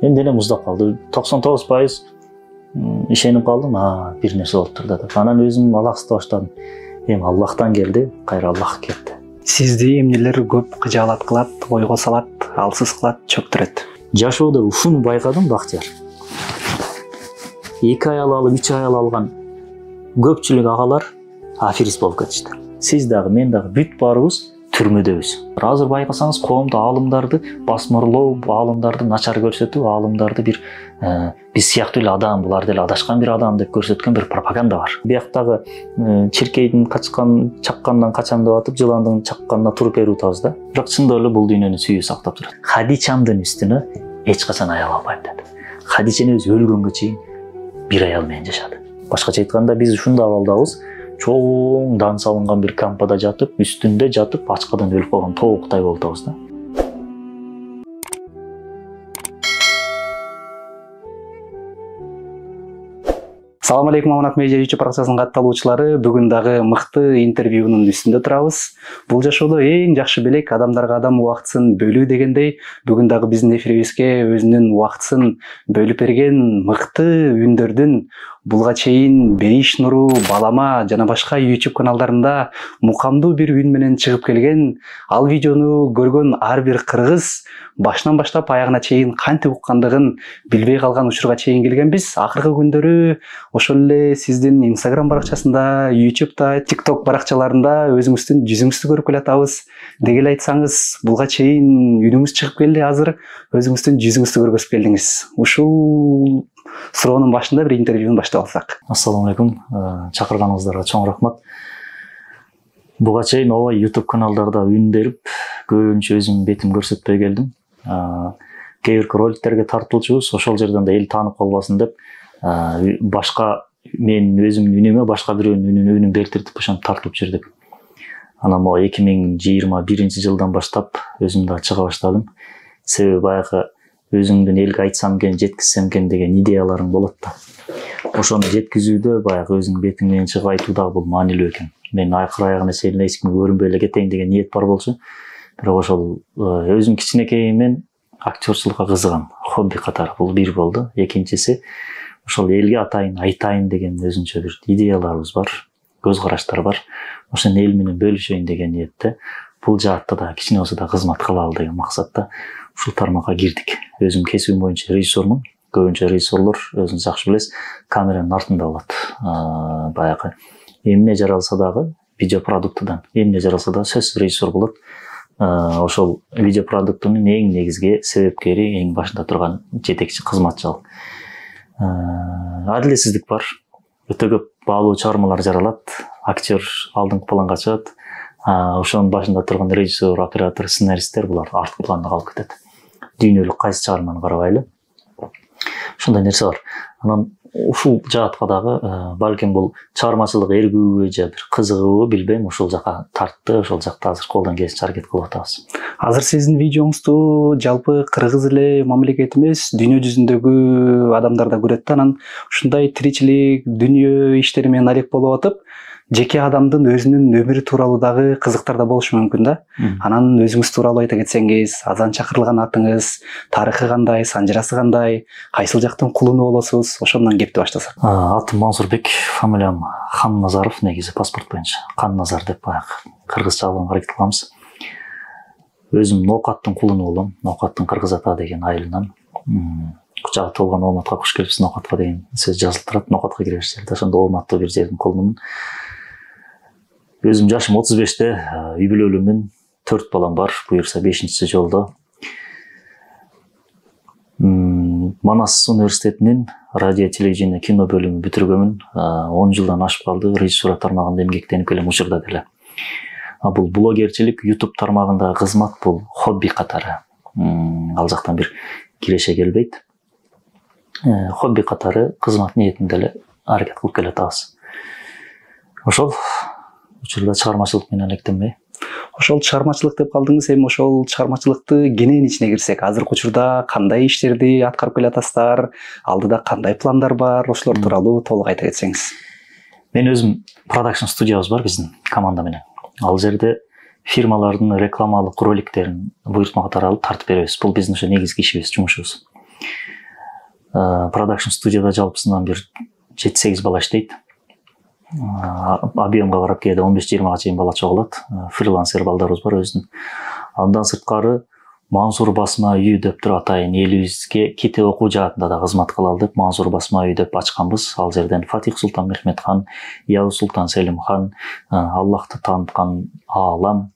Эми деле муздап калды. 99% ишенип калдым. Бир нерсе болуп турду деп. Анан өзүм алаксыта баштадым. Эми Аллахтан келди, кайра Аллах кетти. Сизди эмнелер көп кыжаалат кылат, ойго салат, алсыз кылат, чөктүрөт? Жашоодо ушуну байкадым, Бактияр. 2 аял алып, 3 аял алган көпчүлүк агалар аферист болуп кетишти. Сиз дагы, мен дагы бүт баарыбыз түрмөдөбүз. Азыр байкасаңыз, коомдо аалымдарды басмырлоо, аалымдарды начар көрсөтүү, аалымдарды бир биз сыяктуу эле адам, булар деле адашкан бир адам деп көрсөткөн бир пропаганда бар. Бияктагы чиркейдин чаккандан качам деп атып, жыландын чакканына туруп берип атабыз да. Бирок чындап эле бул дүйнөнүн сүйүү сактап турат. Хадичамдын үстүнө эч качан аял албайм деди. Хадича өзү өлгөнгө чейин бир аял менен жашады. Башкача айтканда, биз ушундай абалдабыз. Чоң дан салынган бир кампада жатып, үстүндө жатып, ачкадан өлүп калган тооктай болуп атабыз да. Салам алейкум, Аманат Медиа YouTube парақшасынын катталуучулары. Бүгүн дагы мыкты интервьюнун үстүндө турабыз. Бул жашоодо эң жакшы белек адамдарга адам убактысын бөлүү дегендей, бүгүн дагы биздин эфирибизге өзүнүн убактысын бөлүп берген мыкты үндөрдүн булга чейин Бериш Нуру, Балама жана башка YouTube каналдарында мукамдуу бир үн менен чыгып келген, ал видеону көргөн ар бир кыргыз башынан баштап аягына чейин кантип уккандыгын билбей калган учурга чейин келгенбиз. Акыркы күндөрү ошол эле сиздин Instagram баракчасында, YouTube'да, TikTok баракчаларында өзүңүздүн жүзүңүздү көрүп келатабыз. Деги эле айтсаңыз, булга чейин үнүңүз чыгып келди, азыр өзүңүздүн жүзүңүздү көргөзүп келдиңиз. Ушул суроонун башында бир интервьюну баштап алсак. Ассаламу алейкум. Чакырганыңыздарга чоң рахмат. Буга чейин ооба YouTube каналдарда үн берип, көбүнчө өзүм бетим көрсөтпөй келдим. Кээ бир роликтерге тартылчубуз, ошол жерден да эл таанып калбасын деп, башка мен өзүмдүн үнүмө башка бирөөнүн үнүн бердиртип ошентип тартылып жүрдүк. Анан могу 2021-жылдан баштап өзүм да чыга баштадым. Себеби баягы өзүңдүн элге айтсам экен, жеткизсем экен деген идеяларың болот да. Ошону жеткизүүдө баягы өзүң бетиң менен чыгып айтуу дагы бул маанилүү экен. Мен акыр аягына чейин эч кимге көрүнбөй эле кетейин деген ниет бар болчу. Бирок ошол өзүм кичинекейимден актёрчулукка кызыгам. Хобби катары бул бир болду. Экинчиси ошол элге атайын, айтайын деген өзүнчө бир идеяларыбыз бар, көз караштар бар. Ошону эл менен бөлүшөйүн деген ниетте. Бул жаатта да кичине болсо да кызмат кылалы деген максатта ушул тармакка кирдик. Өзүм кесибим боюнча режиссермун. Көбүнчө режиссерлор өзүңүз жакшы билесиз, камеранын артында болот. Баягы эмне жаралса дагы видеопродуктудан, эмне жаралса дагы сөзсүз режиссер болот. Ошол видеопродуктунун эң негизги себепкери, эң башында турган жетекчи кызматчы ал. Адилетсиздик бар. Өтө көп баалуу чыгармалар жаралат, актер алдыңкы планга чыгат. Ошонун башында турган режиссер, оператор, сценаристтер булар арткы планда калып кетет. Дүйнөлүк кайсы чыгарманы карабайлы. Ошондой нерсе бар. Анан ушул жаатка дагы балким бул чыгармачылык эргүүбү же бир кызыгыбы билбейм, ошол жака тартты, ошол жакта азыр колдон келишинче аракет кылып атабыз. Азыр сиздин видеоңузду жалпы кыргыз эле мамлекет эмес, дүйнө жүзүндөгү адамдар да көрөт да. Анан ушундай тиричилик, дүйнө иштери менен алек болуп атып, жеке адамдын өзүнүн өмүрү тууралуу дагы кызыктар да болушу мүмкүн да. Анан өзүңүз тууралуу айта кетсеңиз, азан чакырылган атыңыз, тарыхы кандай, санжырасы кандай, кайсыл жактын кулуну болосуз, ошондон кепти баштасак. Атым Мансурбек, фамилиям Ханназаров, негизи паспорт боюнча Ханназар деп баягы кыргызча алганга аракет кылабыз. Өзүм Ноокаттын кулуну болом. Ноокаттын Кыргыз ата деген айылынан. Кучагы толгон Ооматка куш келипсиз, Ноокатка деген сөз жазылып турат. Ноокатка кирген жерде ошондо Ооматтуу бир жердин кулунумун. Өзүм жашым 35-те, үй бүлөлүмүн, 4 балам бар, буюрса 5-чи жолдо. Манас университетинин радио, телевидение, кино бөлүмүн бүтүргөнмүн. 10 жылдан ашып калды, режиссура тармагында эмгектенип келем учурда деле. Бул блогерчилик, YouTube тармагында кызмат, бул хобби катары. Ал жактан бир киреше келбейт. Хобби катары кызмат ниетинде эле аракет кылып келатабыз. Ошол учурда чыгармачылык менен алектенбей. Ошол чыгармачылык деп калдыңыз, эми ошол чыгармачылыкты кенен ичине кирсек, азыркы учурда кандай иштерди аткарып келатасыздар, алдыда кандай пландар бар, ошолор тууралуу толук айта кетсеңиз. Мен өзүм продакшн студиябыз бар биздин команда менен. Ал жерде фирмалардын рекламалык роликтерин буйртма катары алып тартып беребиз. Бул биздин ошо негизги ишибиз, жумушубуз. продакшн студияда жалпысынан бир 7-8 бала иштейт. Объемга карап кээде 15-20 чейин бала чогулат. Фрилансер балдарыбыз бар өзүнүн. Андан сырткары Мансур басма үйү деп туруп атайын, элибизге кете окуу жаатында да кызмат кылалы деп Мансур басма үйү деп ачканбыз. Ал жерден Фатих Султан Мехметхан, Явыз Султан Селимхан, Аллахты тааныткан Аалам,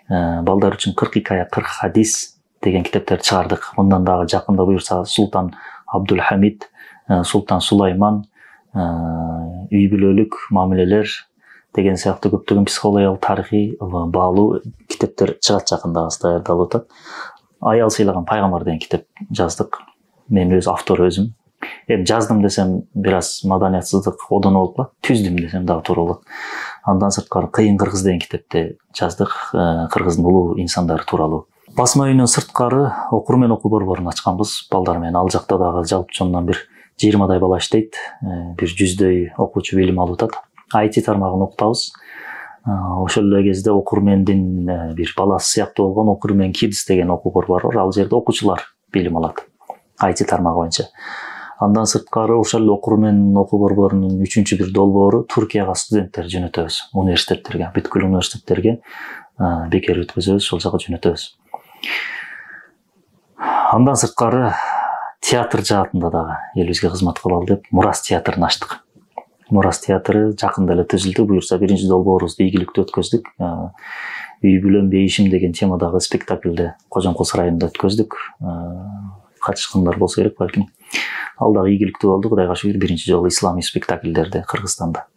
балдар үчүн 40 хикая, 40 хадис деген китептерди чыгардык. Мындан дагы жакында буюрса Султан Абдулхамид, Султан Сулайман, үй бүлөлүк мамилелер деген сыяктуу көптөгөн психологиялык, тарыхый, баалуу китептер чыгат жакында даярдалып атат. Аял сыйлаган пайгамбар деген китеп жаздык. Мен өз автор өзүм. Эми жаздым десем бир аз маданиятсыздык одон болуп калат. Түздүм десем дагы туура болот. Андан сырткары Кыйын кыргыз деген китепти жаздык. Кыргыздын улуу инсандары тууралуу. Басма үйүнөн сырткары окурумен окуу борборун ачканбыз. Балдар менен ал жакта дагы жалпы чоңдон бир 20 бала иштейт. Бир 100 окуучу билим алып атат. IT тармагын окутабыз. Ошол эле кезде окурмендин бир баласы сыяктуу болгон Окурмен Kids деген окуу борбору бар. Ал жерде окуучулар билим алат. IT тармагы боюнча. Андан сырткары ошол эле Окурмен окуу борборунун 3-бир долбоору Туркияга студенттер жөнөтөбүз. Университеттерге, бүткүл университеттерге бекер өткөзөбүз, ошол жака жөнөтөбүз. Андан сырткары театр жаатында дагы элибизге кызмат кылалы деп Мурас театрын ачтык. Мурас театры жакында эле түзүлдү. Буюрса биринчи долбоорубузду ийгиликтүү өткөздүк. Үй бүлөм бейишим деген темадагы спектакльди Кожоңкул сарайында өткөздүк. Катышкандар болсо керек балким. Ал дагы ийгиликтүү болду. Кудайга шүгүр, биринчи жолу исламий спектакльдерди Кыргызстанда.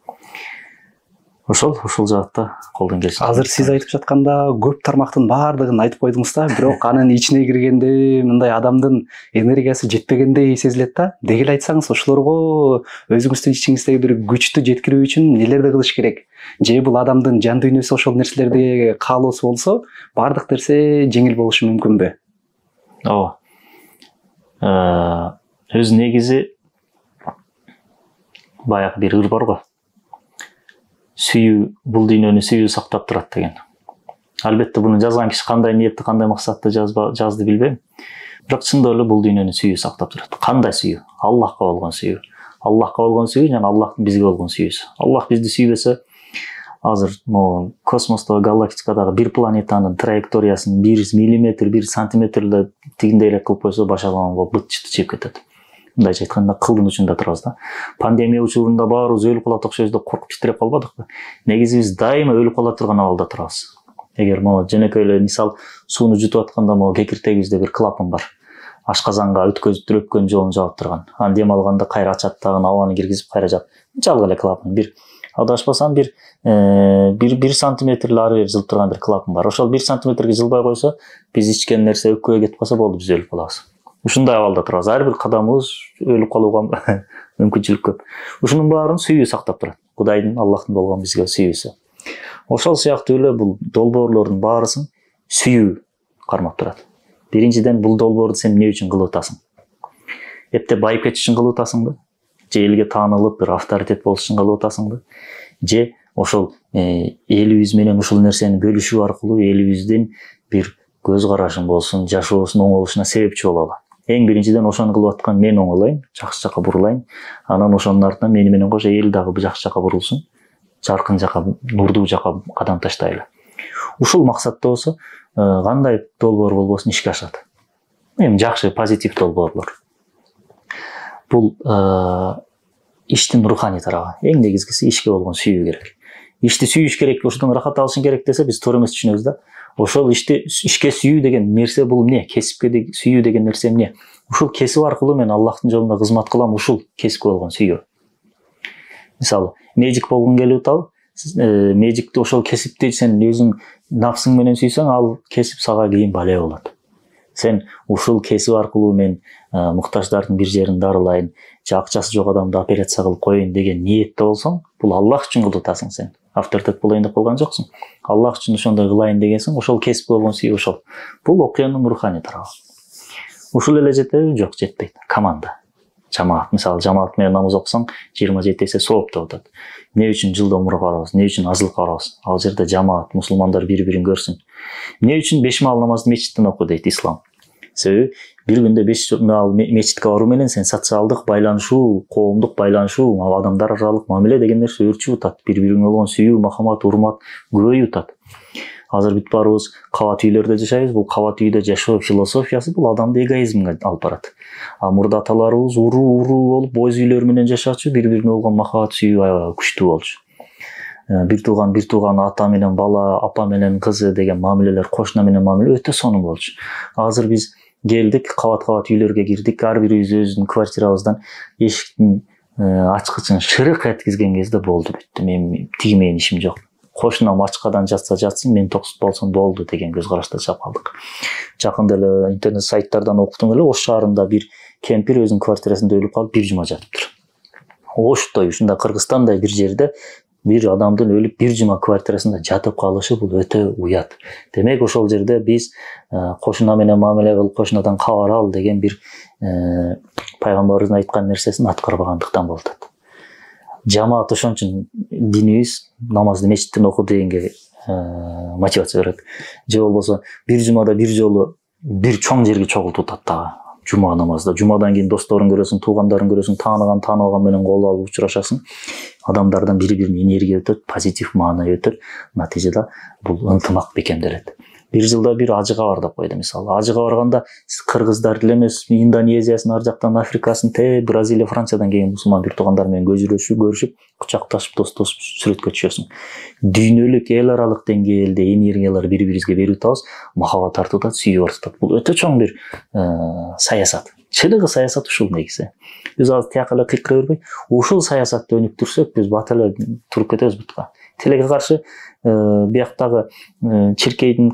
Ошол жаатта колдон келиши. Азыр сиз айтып жатканда көп тармактын баардыгын айтып койдуңуз да, бирок анын ичине киргенде мындай адамдын энергиясы жетпегендей сезилет да. Деги эле айтсаңыз, ошолорго өзүңүздүн ичиңиздеги бир күчтү жеткирүү үчүн нелерди кылыш керек? Же бул адамдын жан дүйнөсү ошол нерселерди каалоосу болсо, баардык нерсе жеңил болушу мүмкүнбү? Ооба. Өз негизи баягы бир ыр бар го. Сүйүү, бул дүйнөнү сүйүү сактап турат деген. Албетте буну жазган киши кандай ниетти, кандай максатты жазды билбейм. Бирок чындап эле бул дүйнөнү сүйүү сактап турат. Кандай сүйүү? Аллахка болгон сүйүү. Аллахка болгон сүйүү жана Аллахтын бизге болгон сүйүүсү. Аллах бизди сүйбөсө, азыр могу космосто, галактикадагы бир планетанын траекториясын 1 миллиметр, 1 сантиметр эле тигиндей эле кылып койсо башалаган болуп быт-чыты чыйып кетет. Мындайча айтканда кылдын учунда турабыз да. Пандемия учурунда баарыбыз өлүп калат окшойбуз деп коркуп титиреп калбадыкпы? Негизи биз дайыма өлүп кала турган абалда турабыз. Эгер могу жөнөкөй эле мисал сууну жутуп атканда могу кекиртегибизде бир клапан бар. Ашказанга өткөн жолун жаап турган. Аны дем алганда кайра ачат дагы, абаны киргизип кайра жаап. Жалгы эле клапан. Бир адашпасам бир 1 сантиметр ары бери жылып турган бир клапан бар. Ошол 1 сантиметрге жылбай койсо, биз ичкен нерсе өкпөгө кетип калса болду, биз өлүп калабыз. Ушундай абалда турабыз. Ар бир кадамыбыз өлүп калууга мүмкүнчүлүк көп. Ушунун баарын сүйүү сактап турат. Кудайдын, Аллахтын болгон бизге сүйүүсү. Ошол сыяктуу эле бул долбоорлордун баарысын сүйүү кармап турат. Биринчиден, бул долбоорду сен эмне үчүн кылып атасың? Эптеп байып кетиш үчүн кылып атасыңбы? Же элге таанылып бир авторитет болуш үчүн кылып атасыңбы? Же ошол элибиз менен ушул нерсени бөлүшүү аркылуу элибиздин бир көз карашың болсун, жашоосунун оңолушуна себепчи болобу? Эң биринчиден ошону кылып аткан мен оңолойм, жакшы жака бурулайм. Анан ошонун артынан мени менен кошо эл дагы жакшы жака бурулсун, жаркын жака, нурдуу жака кадам таштайлы. Ушул максатта болсо, кандай долбоор болбосун ишке ашат. Эми жакшы, позитив долбоорлор. Бул иштин руханий тарабы. Эң негизгиси ишке болгон сүйүү керек. Ишти сүйүш керек, ошодон рахат алышың керек десе, биз туура эмес түшүнөбүз да. Ошол ишти ишке сүйүү деген нерсе бул эмне? Кесипке сүйүү деген нерсе эмне? Ушул кесип аркылуу мен Аллахтын жолунда кызмат кылам, ушул кесипке болгон сүйүү. Мисалы, медик болгуң келип атабы? Медикти ошол кесипти сен өзүң нафсың менен сүйсөң, ал кесип сага кийин бале болот. Сен ушул кесип аркылуу мен муктаждардын бир жерин дарылайын, же акчасы жок адамды операция кылып коеюн деген ниетте болсоң, бул Аллах үчүн кылып атасың сен. Авторитет болайын деп калган жоксуң. Аллах үчүн ошондой кылайын дегенсиң, ошол кесип болгон сүйүү ошол. Бул окуянын руханий тарабы. Ушул эле жетеби? Жок, жетпейт. Команда, жамаат. Мисалы, жамаат менен намаз окусаң, 27 эсе сооп деп атат. Эмне үчүн жылда умра барабыз? Эмне үчүн азылык барабыз? Ал жерде жамаат, мусулмандар бири-бирин көрсүн. Эмне үчүн 5 маал намазды мечиттен оку дейт ислам? Себеби бир күндө 5 ал мечитке баруу менен сен социалдык байланышуу, коомдук байланышуу, адамдар аралык мамиле деген нерсе өрчүп атат. Бири-бириңе болгон сүйүү, махаббат, урмат көбөйүп атат. Азыр бүт баарыбыз кабат үйлөрдө жашайбыз. Бул кабат үйдө жашоо философиясы бул адамды эгоизмге алып барат. Мурда аталарыбыз уруу болуп, боз үйлөр менен жашачу, бири-бирине болгон махаббат, сүйүү аябай күчтүү болчу. Бир тууган ата менен бала, апа менен кызы деген мамилелер, кошуна менен мамиле өтө сонун болчу. Азыр биз келдик, кабат үйлөргө кирдик, ар бирибиз өзүбүздүн квартирабыздан эшиктин ачкычын шырык эткизген кезде болду, бүттү. Тиги менин ишим жок. Кошунам ачкадан жатса жатсын, мен токсуз болсом болду деген көз карашта чап калдык. Жакында эле интернет сайттардан окудум эле, Ош шаарында бир кемпир өзүнүн квартирасында өлүп калып, бир жума жатыптыр. Оштой, ушундай Кыргызстандай бир жерде бир адамдын өлүп бир жума квартирасында жатып калышы бул өтө уят. Демек ошол жерде биз кошуна менен мамиле кыл, кошунадан кабар ал деген бир пайгамбарыбыздын айткан нерсесин аткарбагандыктан болуп атат. Жамаат ошон үчүн динибиз намазды мечиттен оку дегенге мотивация берет. Же болбосо бир жумада бир жолу бир чоң жерге чогултуп атат дагы. Жума намазда. Жумадан кийин досторуң көрөсүң, туугандарың көрөсүң, тааныбаган менен кол алып учурашасың. Адамдардан бири-бирине энергия өтөт, позитив маана өтөт. Натыйжада бул ынтымак бекемделет. Бир жылда бир ажыга бар деп койду, мисалы. Ажыга барганда кыргыздар эле эмес, Индонезиясын, ар жактан Африкасын, Бразилия, Франциядан келген мусулман бир туугандар менен көрүшүп, кучакташып, достошуп сүрөткө түшөсүң. Дүйнөлүк, эл аралык деңгээлде энергиялар бири-бирибизге берип атабыз, махаббат артып, сүйүү артып. Бул өтө чоң бир саясат. Чыныгы саясат ушул негизи. Биз азыр тияка эле кыйкыра бербей, ушул саясатты өнүк түрсөк, биз бат эле туруп кетебиз бутка. Тилекке каршы бияктагы чиркейдин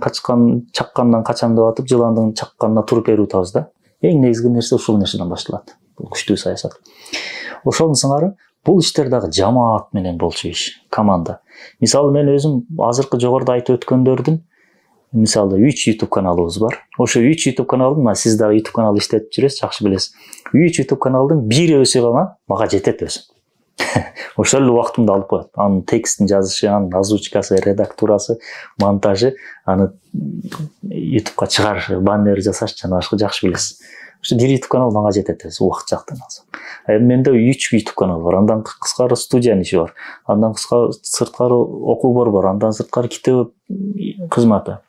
чаккандан качам деп атып, жыландын чакканына туруп берип атабыз да. Эң негизги нерсе ушул нерседен башталат. Бул күчтүү саясат. Ошонун сыңары бул иштер дагы жамаат менен болчу иш, команда. Мисалы мен өзүм азыркы жогоруда айтып өткөндөрдүн мисалы 3 YouTube каналыбыз бар. Ошо 3 YouTube каналдын, сиз дагы YouTube канал иштетип жүрөсүз, жакшы билесиз. 3 YouTube каналдын бирөөсү гана мага жетет өзү. Ошол эле убактымды алып коет. Анын текстин жазышы, анын озвучкасы, редактурасы, монтажы, аны YouTubeга чыгарышы, баннер жасаш жана башка жакшы билесиз. Ошо бир YouTube канал мага жетет өзү убакыт жактан алсам. Менде 3 YouTube канал бар. Андан кыскары студиянын иши бар. Андан сырткары окуу бар. Андан сырткары китеп кызматы.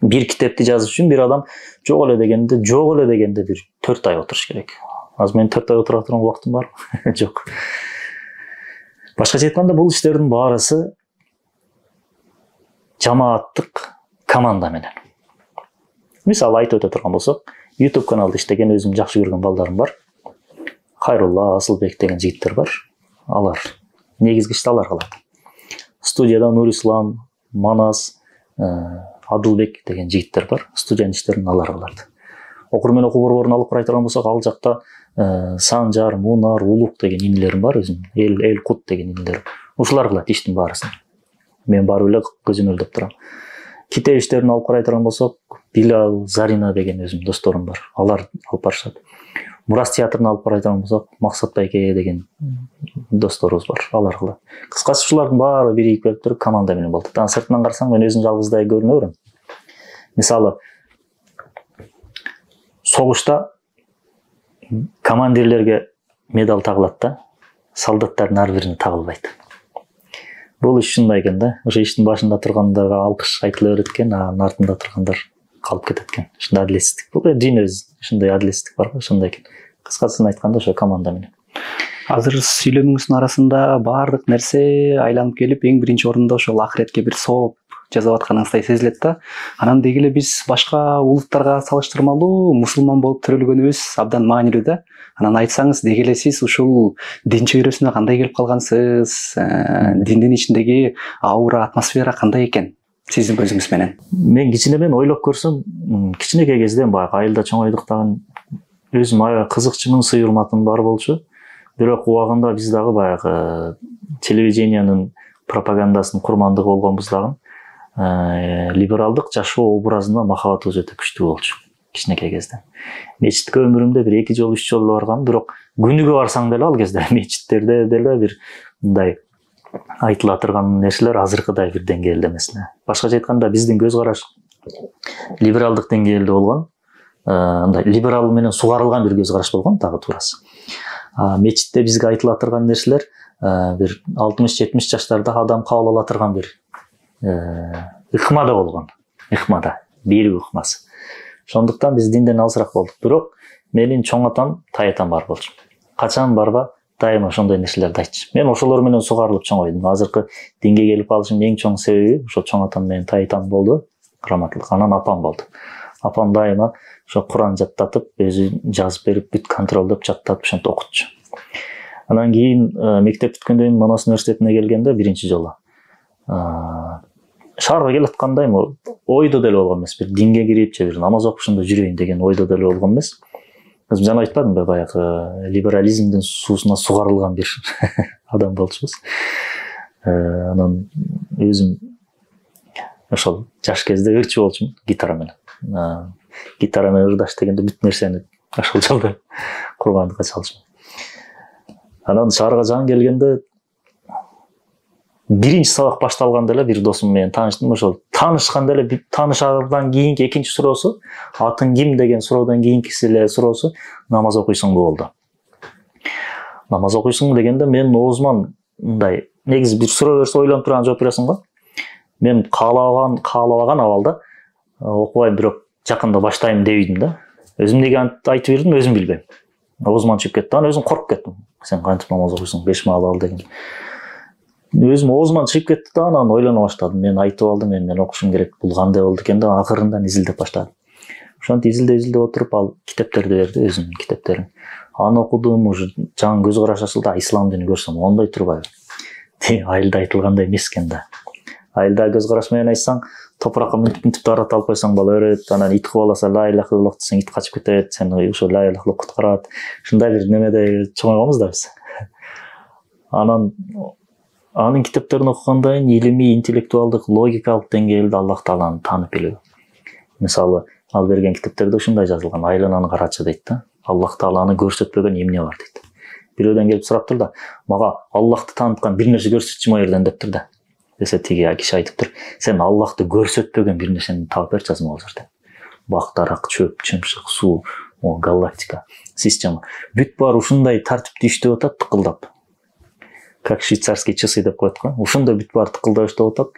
Бир китепти жазыш үчүн бир адам жок эле дегенде бир 4 ай отуруш керек. Азыр мен 4 ай отура турган убактым бар. Жок. Башкача айтканда бул иштердин баарысы жамааттык команда менен. Мисалы айтып өтө турган болсок, YouTube каналда иштеген өзүм жакшы көргөн балдарым бар. Хайрулла, Асылбек деген жигиттер бар. Алар негизги ишти алар кылат. Студияда Нурислам, Манас, Адылбек деген жигиттер бар. Студиянын иштерин алар кылат. Окурмен окуу борборун алып карай турган болсок, ал жакта Санжар, Мунар, Улук деген инилерим бар өзүм. Эл Кут деген инилер. Ушулар кылат иштин баарысын. Мен барып эле көзөмөлдөп турам. Китеп иштерин алып карай турган болсок, Билал, Зарина деген өзүм досторум бар. Алар алып барышат. Мурас театрын алып карай турган болсок, Максат Байке деген досторубуз бар. Алар кылат. Кыскасы ушулардын баары биригип келип туруп команда менен болот. Анан сыртынан карасаң мен өзүм жалгыздай көрүнө берем. Мисалы, согушта командирлерге медаль тагылат да, солдаттардын ар бирине тагылбайт. Бул иш ушундай экен да. Ошо иштин башында тургандарға алкыш айтыла берет экен, анын артында тургандар калып кетет экен. Ушундай адилетсиздик. Бул дин өзү ушундай адилетсиздик бар го, ошондой экен. Кыскасын айтканда ошо команда менен. Азыр сүйлөмүңүздүн арасында баардык нерсе айланып келип, эң биринчи орунда ошол акыретке бир сооп жасап атканыңыздай сезилет да. Анан деги эле биз башка улуттарга салыштырмалуу мусулман болуп төрөлгөнүбүз абдан маанилүү да. Анан айтсаңыз, деги эле сиз ушул дин чөйрөсүнө кандай келип калгансыз? Диндин ичиндеги аура, атмосфера кандай экен сиздин көзүңүз менен? Мен кичинемен ойлоп көрсөм, кичинекей кезден баягы айылда чоңойдук дагы өзүм аябай кызыкчымын, сый урматым бар болчу. Бирок убагында биз дагы баягы телевидениянын пропагандасын курмандыгы болгонбуз дагы либералдык жашоо образына махаббатыбыз өтө күчтүү болчу кичинекей кезде. Мечитке өмүрүмдө бир 2 жолу 3 жолу баргам, бирок күнүгө барсаң деле ал кезде мечиттерде деле бир мындай айтыла турган нерселер азыркыдай бир деңгээлде эмес. Башкача айтканда биздин көз караш либералдык деңгээлде болгон, андай либерал менен сугарылган бир көз караш болгон, дагы туурасы. Мечитте бизге айтыла турган нерселер бир 60-70 жаштарда адам кабыл ала турган бир ыкмада болгон. Ыкмада, берүү ыкмасы. Ошондуктан биз динден алысыраак болдук. Бирок менин чоң атам, тай атам бар болчу. Качан барба дайыма ошондой нерселерди айтчу. Мен ошолор менен сугарылып чоңойдум. Азыркы динге келип алышымдын эң чоң себеби ошо чоң атам менен тай атам болду. Раматылык. Анан апам болду. Апам дайыма ошо Куран жаттатып, өзү жазып берип, бүт контролдоп, жаттатып ошентип окутчу. Анан кийин мектеп бүткөндөн кийин Манас университетине келгенде биринчи жолу шаарга келаткандай ойдо деле болгон эмес, бир динге кирип же бир намаз окушунда жүрөйүн деген ойдо деле болгон эмес. Өзүм жана айтпадымбы, баягы либерализмдин суусуна сугарылган бир адам болчубуз. Анан өзүм ошол жаш кезде ырчы болчумун гитара менен. Гитара менен ырдаш дегенде бүт нерсени ошол жолдо курбандыкка чалчумун. Анан шаарга жаңы келгенде биринчи сабак башталганда эле бир досум менен тааныштым. Ошол таанышканда эле таанышаардан кийинки экинчи суроосу, атың ким деген суроодон кийинкиси эле суроосу, намаз окуйсуңбу болду. Намаз окуйсуңбу дегенде мен оозуман мындай, негизи бир суроо берсе ойлонуп турган жооп бересиң го. Мен каалабаган абалда окубайм, бирок жакында баштайм дебейдим да. Өзүм неге айтып бердим, өзүм билбейм. Оозуман чыгып кетти. Анан өзүм коркуп кеттим. Сен кантип намаз окуйсуң, 5 маал ал деген. Өзүм оозуман чыгып кетти да, анан ойлоно баштадым. Мен айтып алдым, мен окушум керек. Бул кандай болду экен да, акырында изилдеп баштадым. Ошентип изилдеп отуруп, ал китептерди берди, өзүнүн китептерин. Аны окудум, уже жаңы көз караш ачылды. Ислам дини көрсөм оңдой турбайбы? Айылда айтылгандай эмес экен да. Айылда көз караш менен айтсаң, топуракка мынтип тарата алып койсоң бала өрөт, анан ит кубаласа ла иляха иллаллах десең ит качып кетет, сен ошо ла иляха иллаллах куткарат. Ушундай бир немеде чоңойгонбуз да биз. Анын китептерин окугандан кийин илимий, интеллектуалдык, логикалык деңгээлде Аллах Тааланы таанып билүү. Мисалы, ал берген китептерде ушундай жазылган: айлананы карачы дейт да. Аллах Тааланы көрсөтпөгөн эмне бар дейт. Бирөөдөн келип сураптыр да, мага Аллахты тааныткан бир нерсе көрсөтчү жерден дептир да. Десе тиги киши айтыптыр, сен Аллахты көрсөтпөгөн бир нерсени таап берчи азыр могу жерде. Бак, дарак, чөп, чымшык, суу, галактика, система. Бүт баары ушундай тартипте иштеп атат, тыкылдап. Как швейцарский часы деп коет го. Ушундай бүт баары тыкылдап иштеп атат.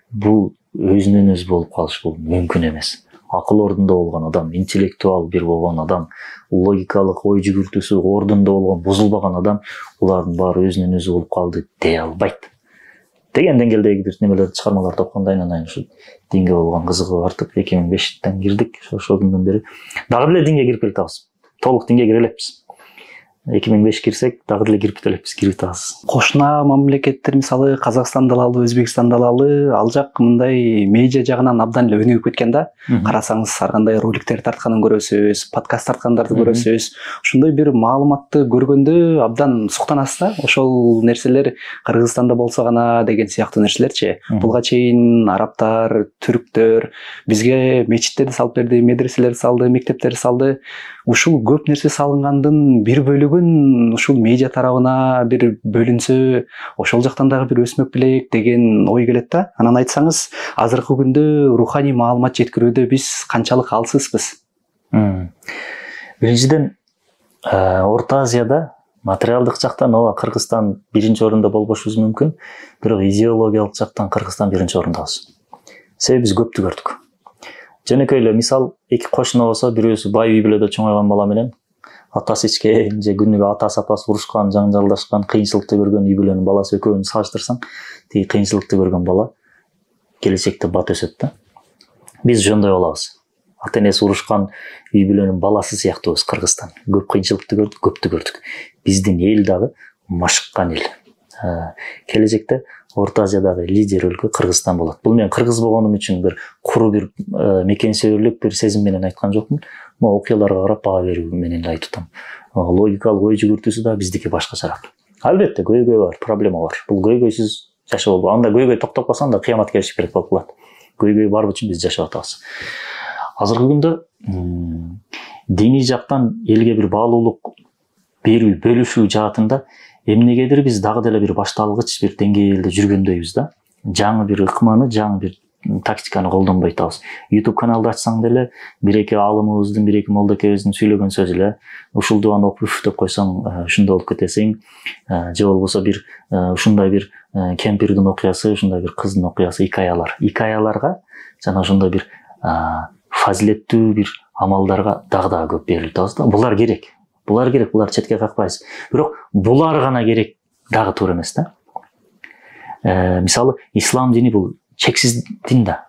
Бул өзүнөн өзү болуп калыш бул мүмкүн эмес. Акыл ордунда болгон адам, интеллектуал бир болгон адам, логикалык ой жүгүртүүсү ордунда болгон, бузулбаган адам булардын баары өзүнөн өзү болуп калды дей албайт деген деңгээлдеги бир немелерди, чыгармаларды окугандан кийин ушу динге болгон кызыгып артып 2005-тен кирдик. Ошондон бери дагы деле динге кирип келатабыз. Толук динге кире элекпиз. 2005 кирсек, дагы деле кирип кетелеппиз, кирип атабыз. Кошуна мамлекеттер, мисалы Казакстан далалы, Өзбекстан далалы, ал жак мындай медиа жагынан абдан эле өнүгүп кеткен да. Карасаңыз, ар кандай роликтер тартканын көрөсүз, подкаст тарткандарды көрөсүз. Ошондой бир маалыматты көргөндө абдан суктанасыз да. Ошол нерселер Кыргызстанда болсо гана деген сыяктуу нерселерчи. Булга чейин арабтар, түрктөр бизге мечиттерди салып берди, медреселерди салды, мектептерди салды. Ушул көп нерсе салынгандын бир бөлүгүн ушул медиа тарабына бир бөлүнсө, ошол жактан дагы бир өсмөк белек деген ой келет да. Анан айтсаңыз, азыркы күндө руханий маалымат жеткирүүдө биз канчалык алсызбыз? Биринчиден, Орто Азияда материалдык жактан Кыргызстан биринчи орунда болбошубуз мүмкүн, бирок идеологиялык жактан Кыргызстан биринчи орундабыз. Себеби биз көптү көрдүк. Жөнөкөй эле мисал, эки кошуна болсо, бирөөсү бай үй бүлөдө чоңойгон бала менен атасы ичкен же күнүгө атасы апасы урушкан, жаңжалдашкан, кыйынчылыкты көргөн үй бүлөнүн баласы экөөнү салыштырсаң, тиги кыйынчылыкты көргөн бала келечекте бат өсөт да. Биз ошондой болобуз. Ата энеси урушкан үй бүлөнүн баласы сыяктуубуз Кыргызстан. Көп кыйынчылыкты көрдүк, көптү көрдүк. Биздин эл дагы машыккан эл. Келечекте Орто Азиядагы лидер өлкө Кыргызстан болот. Бул мен кыргыз болгонум үчүн бир куру бир мекенсөөлүк бир сезим менен айткан жокмун. Могу окуяларга карап баа берүү менен да айтып атам. Логикалык ой жүгүртүүсү да биздики башкачараак. Албетте көйгөй бар, проблема бар. Бул көйгөйсүз жашоо болбойт. Анда көйгөй токтоп калсаң да кыямат келиши керек болуп калат. Көйгөй бар үчүн биз жашап атабыз. Азыркы күндө диний жактан элге бир баалуулук берүү, бөлүшүү жаатында эмнегедир биз дагы деле бир башталгыч бир деңгээлде жүргөндөйбүз да. Жаңы бир ыкманы, жаңы бир тактиканы колдонбой атабыз. YouTube каналды ачсаң деле бир эки аалымыбыздын, бир эки молдокебиздин сүйлөгөн сөзү эле ушул дуаны окуп деп койсоң ушундай болуп кетесиң. Же болбосо бир ушундай бир кемпирдин окуясы, ушундай бир кыздын окуясы, икаяларга жана ошондой бир фазилеттүү бир амалдарга дагы көп берилип атабыз да. Булар керек, булар четке какпайбыз. Бирок булар гана керек дагы туура эмес да. Мисалы, ислам дини бул чексиз дин да.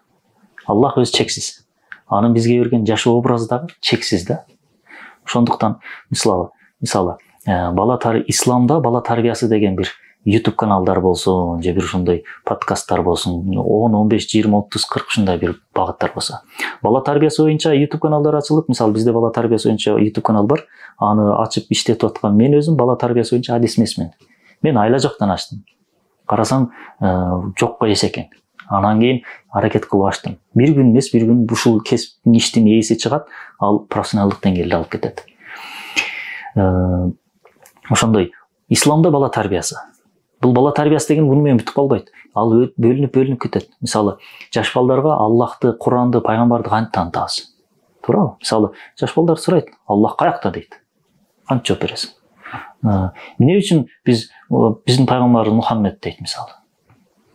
Аллах өзү чексиз. Анын бизге берген жашоо образы дагы чексиз да. Ошондуктан мисалы исламда бала тарбиясы деген бир YouTube каналдар болсун, же бир ушундай подкасттар болсун, 10, 15, 20, 30, 40 ушундай бир багыттар болсо. Бала тарбиясы боюнча YouTube каналдар ачылып, мисалы бизде бала тарбиясы боюнча YouTube канал бар. Аны ачып иштетип аткан мен өзүм бала тарбиясы боюнча адис эмесмин. Мен айла жоктон ачтым. Карасам, жокко эс экен. Анан кийин аракет кылып ачтым. Бир күн эмес, бир күн ушул кесиптин иштин ээси чыгат, ал профессионалдык деңгээлде алып кетет. Ошондой исламда бала тарбиясы. Бул бала тарбиясы деген муну менен бүтүп калбайт. Ал бөлүнүп кетет. Мисалы, жаш балдарга Аллахты, Куранды, пайгамбарды кантип таанытабыз? Туурабы? Мисалы, жаш балдар сурайт, Аллах каякта дейт. Кантип жооп бересиң? Эмне үчүн биздин пайгамбарыбыз Мухаммед дейт мисалы?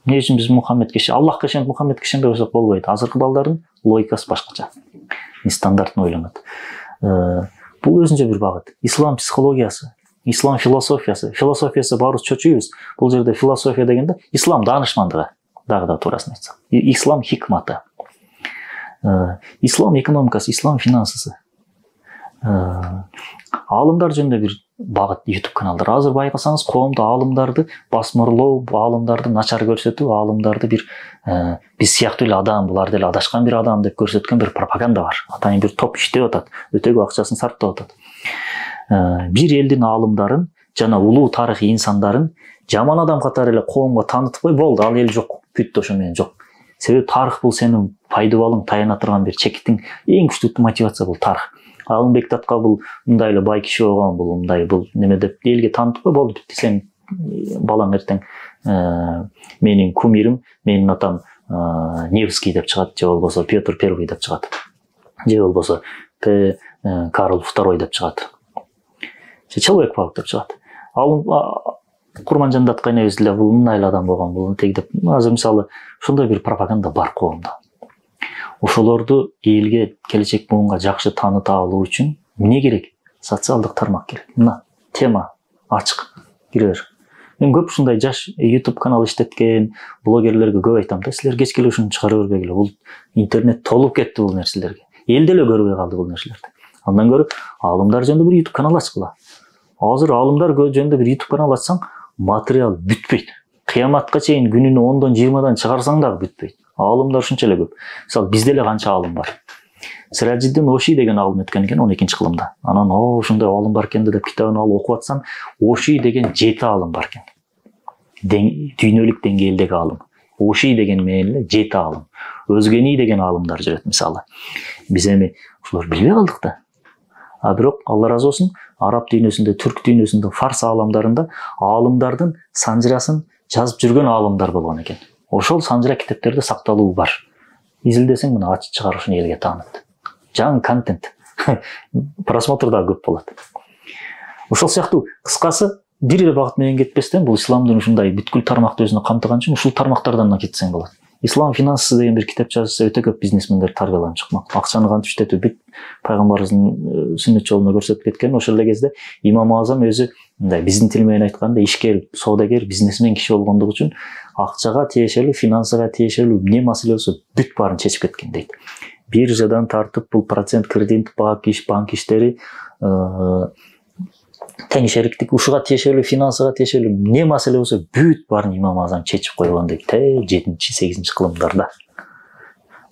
Эмне үчүн биз Мухаммедке, Аллахка ишенип Мухаммедке ишенбей койсок болбойт. Азыркы балдардын логикасы башкача. Нестандартный ойлонот. Бул өзүнчө бир багыт. Ислам психологиясы, ислам философиясы баарыбыз чөчүйбүз. Бул жерде философия дегенде ислам данышмандыгы, дагы да туурасын айтсак. Ислам хикматы. Ислам экономикасы, ислам финансысы. Аалымдар жөнүндө бир багыт YouTube каналдар. Азыр байкасаңыз, коомдо аалымдарды басмырлоо, аалымдарды начар көрсөтүү, аалымдарды бир биз сыяктуу эле адам, булар деле адашкан бир адам деп көрсөткөн бир пропаганда бар. Атайын бир топ иштеп атат, өтө көп акчасын сарптап атат. Бир элдин аалымдарын жана улуу тарыхый инсандарын жаман адам катары эле коомго таанытып кой, болду, ал эл жок, бүттү, ошо менен жок. Себеби тарых бул сенин пайдабалың, таяна турган бир чекитиң, эң күчтүү мотивация бул тарых. Алынбек Татка бул мындай эле бай киши болгон, бул мындай, бул неме деп элге таанытып кой, болду, бүттү, сен балаң эртең менин кумирим, менин атам Невский деп чыгат, же болбосо Петр I деп чыгат, же болбосо Карл II деп чыгат, же Человек-паук деп чыгат. Ал Курманжан Даткайнебиз деле бул мындай эле адам болгон, бул тег деп. Азыр мисалы ушундай бир пропаганда бар коомдо. Ошолорду элге, келечек буунга жакшы тааныта алуу үчүн эмне керек? Социалдык тармак керек. Мына тема ачык, кире бер. Мен көп ушундай жаш YouTube канал иштеткен блогерлерге көп айтам да, силер кечке эле ушуну чыгара бербегиле. Бул интернет толуп кетти бул нерселерге. Эл деле көрбөй калды бул нерселерди. Андан көрүп, аалымдар жөнүндө бир YouTube канал ачкыла. Азыр аалымдар жөнүндө бир YouTube канал ачсаң, материал бүтпөйт. Кыяматка чейин күнүнө 10-дан 20-дан чыгарсаң дагы бүтпөйт. Аалымдар ушунча эле көп. Мисалы, бизде эле канча аалым бар. Сираджиддин Оши деген аалым өткөн экен 12-кылымда. Анан ушундай аалым бар экен деп китабын алып окуп атсам, Оши деген 7 аалым бар экен. Дүйнөлүк деңгээлдеги аалым. Оши деген менен эле 7 аалым. Өзгени деген аалымдар жүрөт мисалы. Биз эми ушулар билбей калдык да. Бирок Алла разы болсун, араб дүйнөсүндө, түрк дүйнөсүндө, фарс аалымдарында аалымдардын санжырасын жазып жүргөн аалымдар болгон экен. Ошол санжыра китептерде сакталуу бар. Изилдесең, мына ачып чыгар, ушуну элге тааныт. Жаңы контент. Просмотр да көп болот. Ошол сыяктуу кыскасы бир эле багыт менен кетпестен, бул исламдын ушундай бүткүл тармакты өзүнө камтыган үчүн ушул тармактардан кетсең болот. Ислам финансысы деген бир китеп жазса, өтө көп бизнесмендер тарбияланып чыкмак. Акчаны кантип иштетүү бүт пайгамбарыбыздын сүннөт жолуна көрсөтүп кеткен. Ошол эле кезде Имам Азам өзү мындай биздин тил менен айтканда ишкер, соодагер, бизнесмен киши болгондугу үчүн акчага тиешелүү, финансыга тиешелүү эмне маселе болсо бүт баарын чечип кеткен дейт. Биржадан тартып, бул процент кредит, банк иштери, тең шериктик, ушуга тиешелүү, финансыга тиешелүү эмне маселе болсо бүт баарын Имам Азам чечип койгон дейт. 7-8 кылымдарда.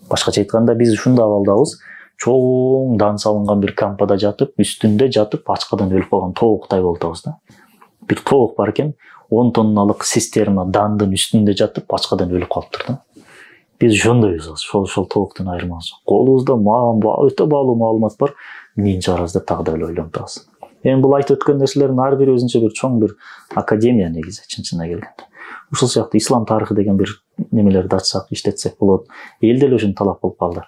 Башкача айтканда, биз ушундай абалдабыз. Чоң дан салынган бир кампада жатып, үстүндө жатып, ачкадан өлүп калган тооктай болуп атабыз да. Бир тоок бар экен, 10 тонналык цистерна дандын үстүндө жатып, ачкадан өлүп калыптыр да. Биз ошондойбуз, ошол тооктун айырмасы. Колубузда өтө баалуу маалымат бар, эмне чыгарабыз деп дагы да ойлонуп атабыз. Эми бул айтып өткөн нерселердин ар бири өзүнчө бир чоң бир академия негизи, чын-чынына келгенде. Ушул сыяктуу ислам тарыхы деген бир немелерди ачсак, иштетсек болот. Элде эле ушуну талап болуп калды.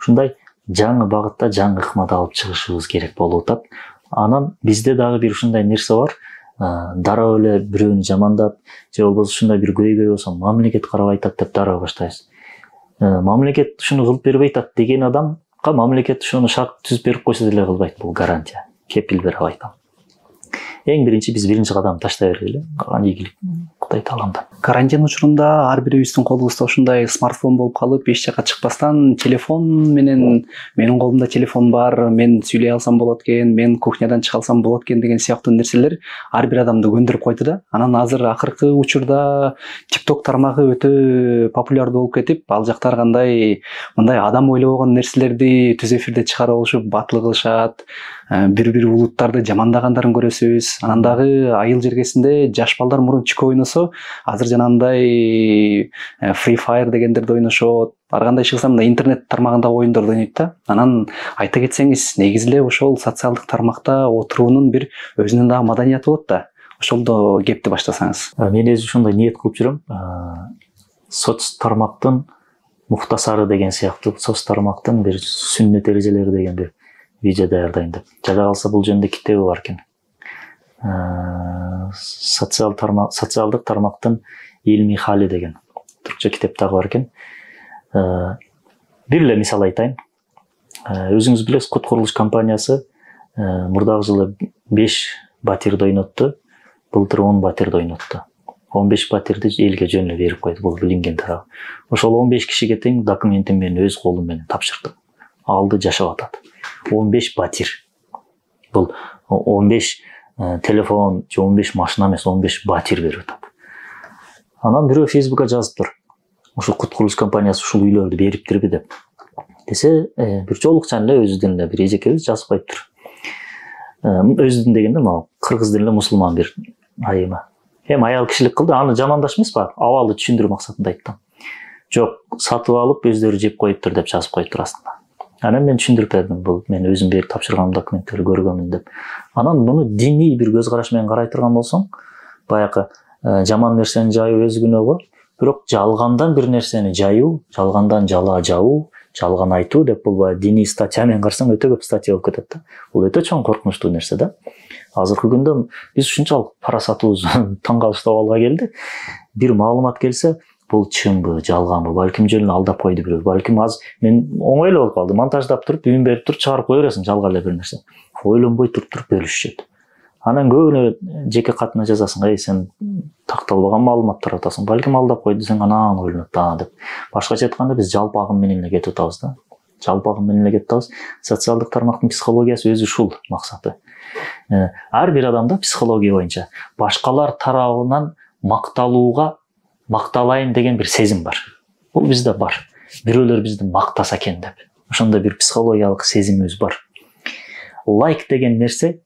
Ушундай жаңы багытта жаңы ыкмада алып чыгышыбыз керек болуп атат. Анан бизде дагы бир ушундай нерсе бар. Дароо эле бирөөнү жамандап, же болбосо ушундай бир көйгөй болсо мамлекет карап айтат деп дароо баштайбыз. Мамлекет ушуну кылып бербей атат деген адамга мамлекет ошону шарт түзүп берип койсо деле кылбайт. Бул гарантия. Кепил берип айтам. Эң биринчи биз биринчи кадамды таштай бергиле. Калган ийгилик Кудай тааламдан. Карантин учурунда ар бирибиздин колубузда ушундай смартфон болуп калып, эч жакка чыкпастан телефон менен менин колумда телефон бар, мен сүйлөй алсам болот экен, мен кухнядан чыга алсам болот экен деген сыяктуу нерселер ар бир адамды көндүрүп койду да. Анан азыр акыркы учурда TikTok тармагы өтө популярдуу болуп кетип, ал жактар кандай мындай адам ойлобогон нерселерди түз эфирде чыгарып алышып батыл кылышат. Бири улуттарды жамандагандарын көрөсүз. Анан дагы айыл жергесинде жаш балдар мурун чүкө ойносо, азыр жанагындай Free Fire дегендерди ойношот. Ар кандай чыкса мындай интернет тармагында оюндарды ойнойт да. Анан айта кетсеңиз, негизи эле ошол социалдык тармакта отуруунун бир өзүнүн дагы маданияты болот да. Ошолдо кепти баштасаңыз. Мен өзү ушундай ниет кылып жүрөм. Соц тармактын мухтасары деген сыяктуу, соц тармактын бир сүннөт эрежелери деген бир видео даярдайм деп. Жада калса бул жөнүндө китеби бар экен. Социалдык тармактын илмий хали деген түркчө китеп дагы бар экен. Бир эле мисал айтайын. Өзүңүз билесиз, Кут курулуш компаниясы мурдагы жылы 5 батирди ойнотту, былтыр 10 батирди ойнотту. 15 батирди элге жөн эле берип койду, бул билинген тарабы. Ошол 15 кишиге тең документин мен өз колум менен тапшырдым. Алды, жашап атат. 15 батир. Бул 15 телефон, 15 машина эмес, 15 батир берип атат. Анан бирөө Facebook'ка жазыптыр. Ошо Кут курулуш компаниясы ушул үйлөрдү бериптирби деп. Десе, бир жолукчан эле өзүдөн эле бир эжекебиз жазып коюптур. Өзүдөн дегенде могу кыргыздын эле мусулман бир айыма. Эми аял кишилик кылды, аны жамандаш эмес ба, абалды түшүндүрүү максатында айттым. Жок, сатып алып өздөрү жеп коюптур деп жазып коюптур астында. Анан мен түшүндүрүп бердим, бул мен өзүм берип тапшырган документтерди көргөнмүн деп. Анан муну диний бир көз караш менен карай турган болсоң, баягы жаман нерсени жайуу өз күнөөгө, бирок жалгандан бир нерсени жайуу, жалгандан жала жабуу, жалган айтуу деп бул баягы диний статья менен карасаң өтө көп статья болуп кетет да. Бул өтө чоң коркунучтуу нерсе да. Азыркы күндө биз ушунчалык парасатыбыз таң калыштуу абалга келди. Бир маалымат келсе, бул чынбы, жалганбы, балким жөн эле алдап койду бирөө. Балким аз мен оңой эле болуп калды. Монтаждап туруп, үн берип туруп чыгарып кое бересиң жалган эле бир нерсе. Ойлонбой туруп бөлүшүшөт. Анан көбүнө жеке катына жазасың, сен такталбаган маалыматтар атасың. Балким алдап койду, сен анан ойлонуп деп. Башкача айтканда биз жалпы агым менен эле кетип атабыз да. Жалпы агым менен эле кетип атабыз. Социалдык тармактын психологиясы өзү ушул максаты. Ар бир адамда психология боюнча башкалар тарабынан макталайын деген бир сезим бар. Бул бизде бар. Бирөөлөр бизди мактаса экен деп. Ошондой бир психологиялык сезимибиз бар. Лайк деген нерсе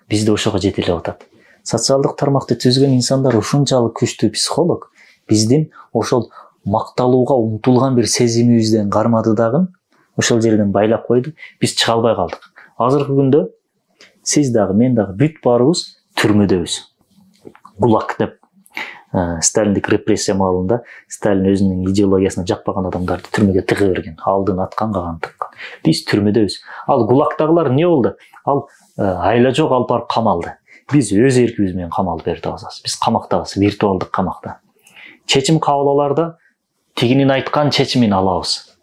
бизде ошого жетелеп атат. Социалдык тармакты түзгөн инсандар ушунчалык күчтүү психолог биздин ошол макталууга умтулган бир сезимибизден кармады дагы, ошол жерден байлап койду. Биз чыга албай калдык. Азыркы күндө сиз дагы, мен дагы бүт баарыбыз түрмөдөбүз. ГУЛАГ деп Сталиндик репрессия маалында Сталин өзүнүн идеологиясына жакпаган адамдарды түрмөгө тыгы берген, алдын аткан, каган тыккан. Биз түрмөдөбүз. Ал ГУЛАГтагылар эмне болду? Ал айла жок алып барып камалды. Биз өз эркибиз менен камалып берип атабыз. Биз камактабыз, виртуалдык камакта. Чечим кабыл аларда тигинин айткан чечимин алабыз.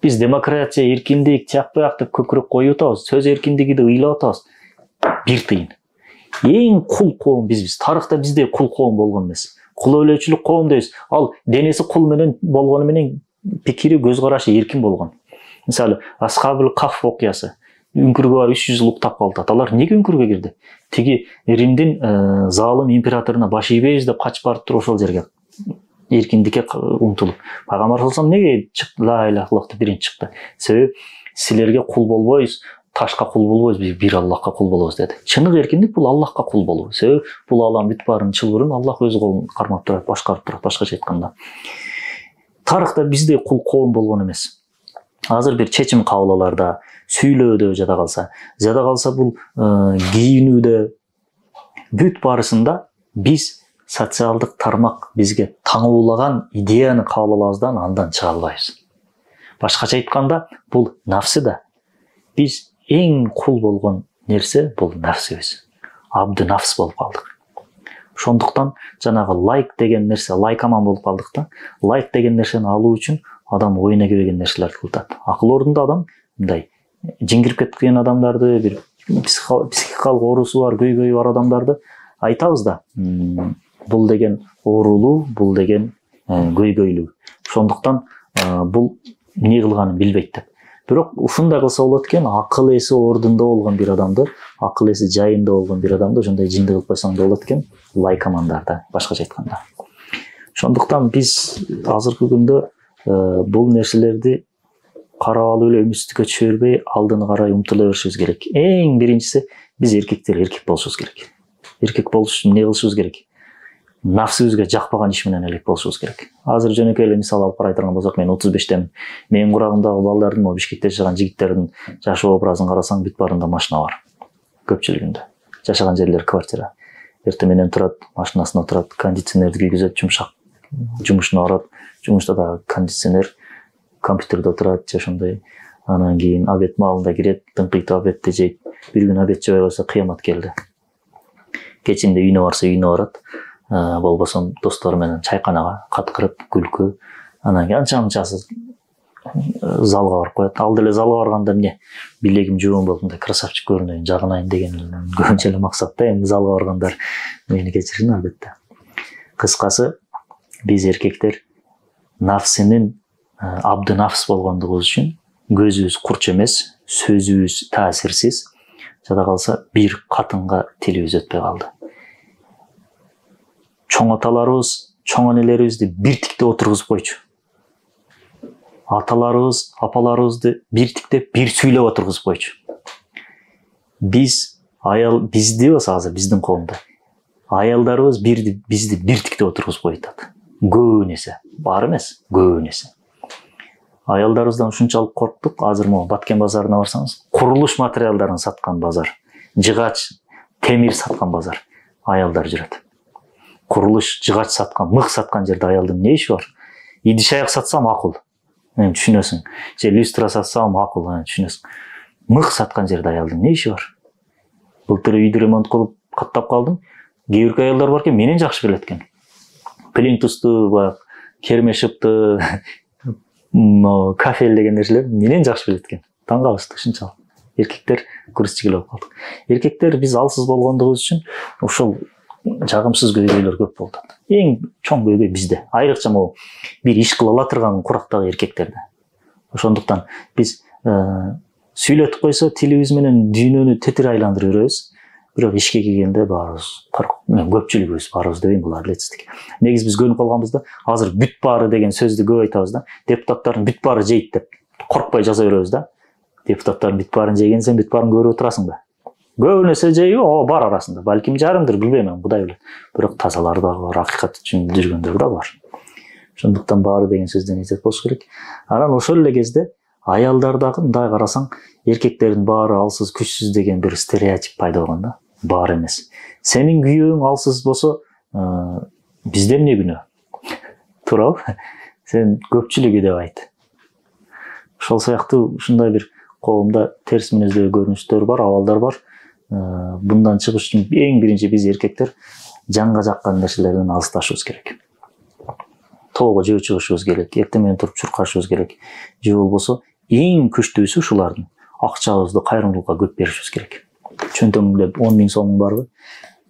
Биз демократия, эркиндик, чак буяк деп көкүрөк коюп атабыз. Сөз эркиндигиди ыйлап атабыз. Бир тыйын. Эң кул коом бизбиз. Тарыхта бизде кул коом болгон эмес. Кул өлөчүлүк коом дейбиз. Ал денеси кул менен болгону менен пикири, көз карашы эркин болгон. Мисалы, Асхабул Каф окуясы. Үңкүргө барып 300 жыл уктап калды. Алар эмнеге үңкүргө кирди? Тиги Римдин залым императоруна баш ийбейбиз деп качып барып туруп ошол жерге эркиндикке умтулуп. Пайгамбар салам неге чыкты? Ла иляха иллаллах деп биринчи чыкты. Себеби силерге кул болбойбуз, ташка кул болбойбуз, биз бир Аллахка кул болобуз деди. Чыныгы эркиндик бул Аллахка кул болуу. Себеби бул алам бүт баарын чылбырын Аллах өз колун кармап турат, башкарып турат, башкача айтканда. Тарыхта бизде кул коом болгон эмес. Азыр бир чечим кабыл аларда, сүйлөөдө жада калса бул кийинүүдө бүт барысында биз социалдык тармак бизге таңуулаган идеяны кабыл алабыздан андан чыга албайбыз. Башкача айтканда, бул нафсы да. Биз эң кул болгон нерсе бул нафсыбыз. Абды нафс болуп калдык. Ошондуктан жанагы лайк деген нерсе, лайкаман болуп калдык да. Лайк деген нерсени алуу үчүн адам оюна кебеген нерселерди кылат. Акыл ордунда адам мындай жиңгирип кеткен адамдарды, бир психикалык оорусу бар, көйгөйү бар адамдарды айтабыз да. Бул деген оорулуу, бул деген көйгөйлүү. Ошондуктан бул эмне кылганын билбейт деп. Бирок ушундай кылса болот экен, акыл эси ордунда болгон бир адамды, акыл эси жайында болгон бир адамды ошондой жинди кылып койсоң да болот экен, лайкамандарда, башкача айтканда. Ошондуктан биз азыркы күндө бул нерселерди карап алып эле үмүтсүздүккө түшө бербей, алдыны карай умтула беришибиз керек. Эң биринчиси биз эркектер эркек болушубуз керек. Эркек болуш үчүн эмне кылышыбыз керек? Нафсыбызга жакпаган иш менен элек болушубуз керек. Азыр жөнөкөй эле мисал алып карай турган болсок, мен 35темин. Менин курагымдагы балдардын, могу Бишкекте жашаган жигиттердин жашоо образын карасаң, бүт баарында машина бар. Көпчүлүгүндө. Жашаган жерлери квартира. Эртең менен турат, машинасына турат, кондиционерди кийгизет, жумшак жумушуна барат. Жумушта да кондиционер, компьютерде отурат, же ошондой. Анан кийин обед маалында кирет, тыңкыйтып обедти жейт. Бир күн обед жебей койсо кыямат келди. Кечинде үйүнө барса үйүнө барат. Болбосо достору менен чайканага каткырып, күлкү. Анан кийин анча-мынчасы залга барып коет. Ал деле залга барганда эмне? Билегим жоон болуп, мындай красавчик көрүнөйүн, жагынайын деген көбүнчө эле максат да. Эми залга баргандар мени кечирсин албетте. Кыскасы, биз эркектер нафсынын абды нафс болгондугубуз үчүн көзүбүз курч эмес, сөзүбүз таасирсиз, жада калса бир катынга тилибиз өтпөй калды. Чоң аталарыбыз, чоң энелерибизди бир тикте отургузуп койчу. Аталарыбыз, апаларыбызды бир тикте бир сүйлөп отургузуп койчу. Бизди болсо азыр биздин коомдо аялдарыбыз бизди бир тикте отургузуп коюп. Көп нерсе, бар эмес, көп нерсе. Аялдарыбыздан ушунчалык корктук, азыр могу Баткен базарына барсаңыз, курулуш материалдарын саткан базар, жыгач, темир саткан базар, аялдар жүрөт. Курулуш, жыгач саткан, мык саткан жерде аялдын эмне иши бар? Идиш аяк сатсам макул, түшүнөсүң. Же люстра сатсам макул, түшүнөсүң. Мык саткан жерде аялдын эмне иши бар? Былтыр үйдү ремонт кылып каттап калдым. Кээ бир аялдар бар экен, менен жакшы билет экен. Плинтусту, кермешипти, кафель деген нерселер менен жакшы билет экен. Таң калышты ушунчалык. Эркектер күрүчтүк болуп калдык. Эркектер биз алсыз болгондугубуз үчүн ушул жагымсыз көйгөйлөр көп болду. Эң чоң көйгөй бизде. Айрыкча могу бир иш кыла ала турган курактагы эркектерде. Ошондуктан биз сүйлөтүп койсо тилибиз менен дүйнөнү тетир айландырып жүрөбүз. Бирок ишке келгенде баарыбыз көпчүлүгүбүз баарыбыз деп булар билетсиздик. Негизи биз көнүп калганбыз да, азыр бүт баары деген сөздү көп айтабыз да. Депутаттардын бүт баары жейт деп коркпой жаза беребиз да. Депутаттардын бүт баарын жеген сен бүт баарын көрүп отурасың да. Көп нерсе жейби, бар арасында. Балким жарымдыр, билбейм, Кудай билет. Бирок тазалар дагы бар, акыйкат үчүн жүргөндөр да бар. Ошондуктан баары деген сөздөн изет болуш керек. Анан ошол эле кезде аялдардагы мындай карасаң, эркектердин баары алсыз, күчсүз деген бир стереотип пайда болгон да. Бар эмес. Сенин күйөөң алсыз болсо, бизде эмне күнөө? Туурабы? Сен көпчүлүгү деп айт. Ошол сыяктуу ушундай бир коомдо терс мүнөздөгү көрүнүштөр бар, абалдар бар. Bundan чыгыш үчүн эң биринчи биз эркектер жанга жаккан нерселерден алысташыбыз керек. Тоого жөө чыгышыбыз керек, эртең менен туруп чуркашыбыз керек. Же болбосо эң күчтүүсү ушулардын акчабызды кайрымдуулукка көп беришибиз керек. Чөнтөгүңдө 10 000 сомуң барбы?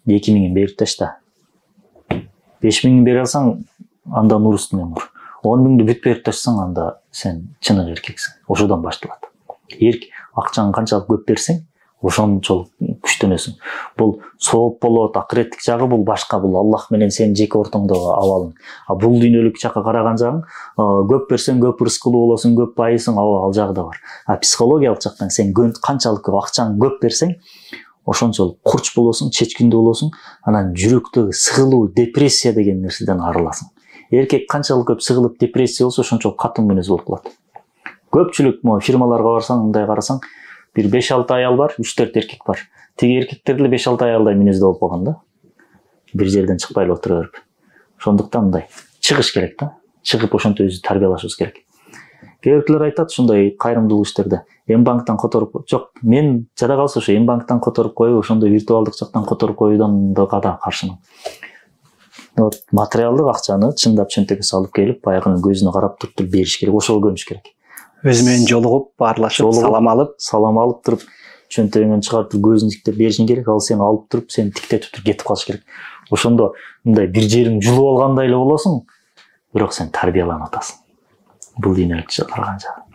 2 000 берип ташта. 5 000 бере алсаң, анда нур үстүнө нур. 10 000 бүт берип ташсаң, анда сен чыныгы эркексиң. Ошодон башталат. Акчаңы канчалык көп берсең, ошончолук күчтөнөсүң. Бул сооп болот, акыреттик жагы бул башка, бул Аллах менен сен жеке ортоңдогу абалың. Бул дүйнөлүк жакка караган жагың, көп берсең көп рызкылуу болосуң, көп байысың, ал жагы да бар. Психологиялык жактан сен канчалык көп акчаңы көп берсең, ошончолук курч болосуң, чечкиндүү болосуң, анан жүрөктөгү сыгылуу, депрессия деген нерседен арыласың. Эркек канчалык көп сыгылып депрессия болсо, ошончолук катуу мүнөз болуп калат. Көпчүлүк фирмаларга барсаң, мындай карасаң, бир 5-6 аял бар, 3-4 эркек бар. Тиги эркектер деле 5-6 аялдай мүнөздө болуп калган да. бир жерден чыкпай эле отура берип. Ошондуктан мындай чыгыш керек да. Чыгып ошентип өзү тарбиялашыбыз керек. Кээ биркилер айтат ушундай кайрымдуулук иштерде. М-банктан которуп, жок, мен жада калса ошо М-банктан которуп коюп, ошондой виртуалдык жактан которуп коюудан да каршымын. Вот материалдык акчаны чындап чөнтөгө салып келип, баягынын көзүнө карап туруп бериш керек, ошого көнүш керек. Өзү менен жолугуп, баарлашып, салам алып туруп чөнтөгүңөн чыгарып көзүн тиктеп беришиң керек. Ал сени алып туруп, сени тиктетип туруп кетип калыш керек. Ошондо мындай бир жериң жулуп алгандай эле болосуң, бирок сен тарбияланып атасың. Бул дүйнөлүк караган жагы.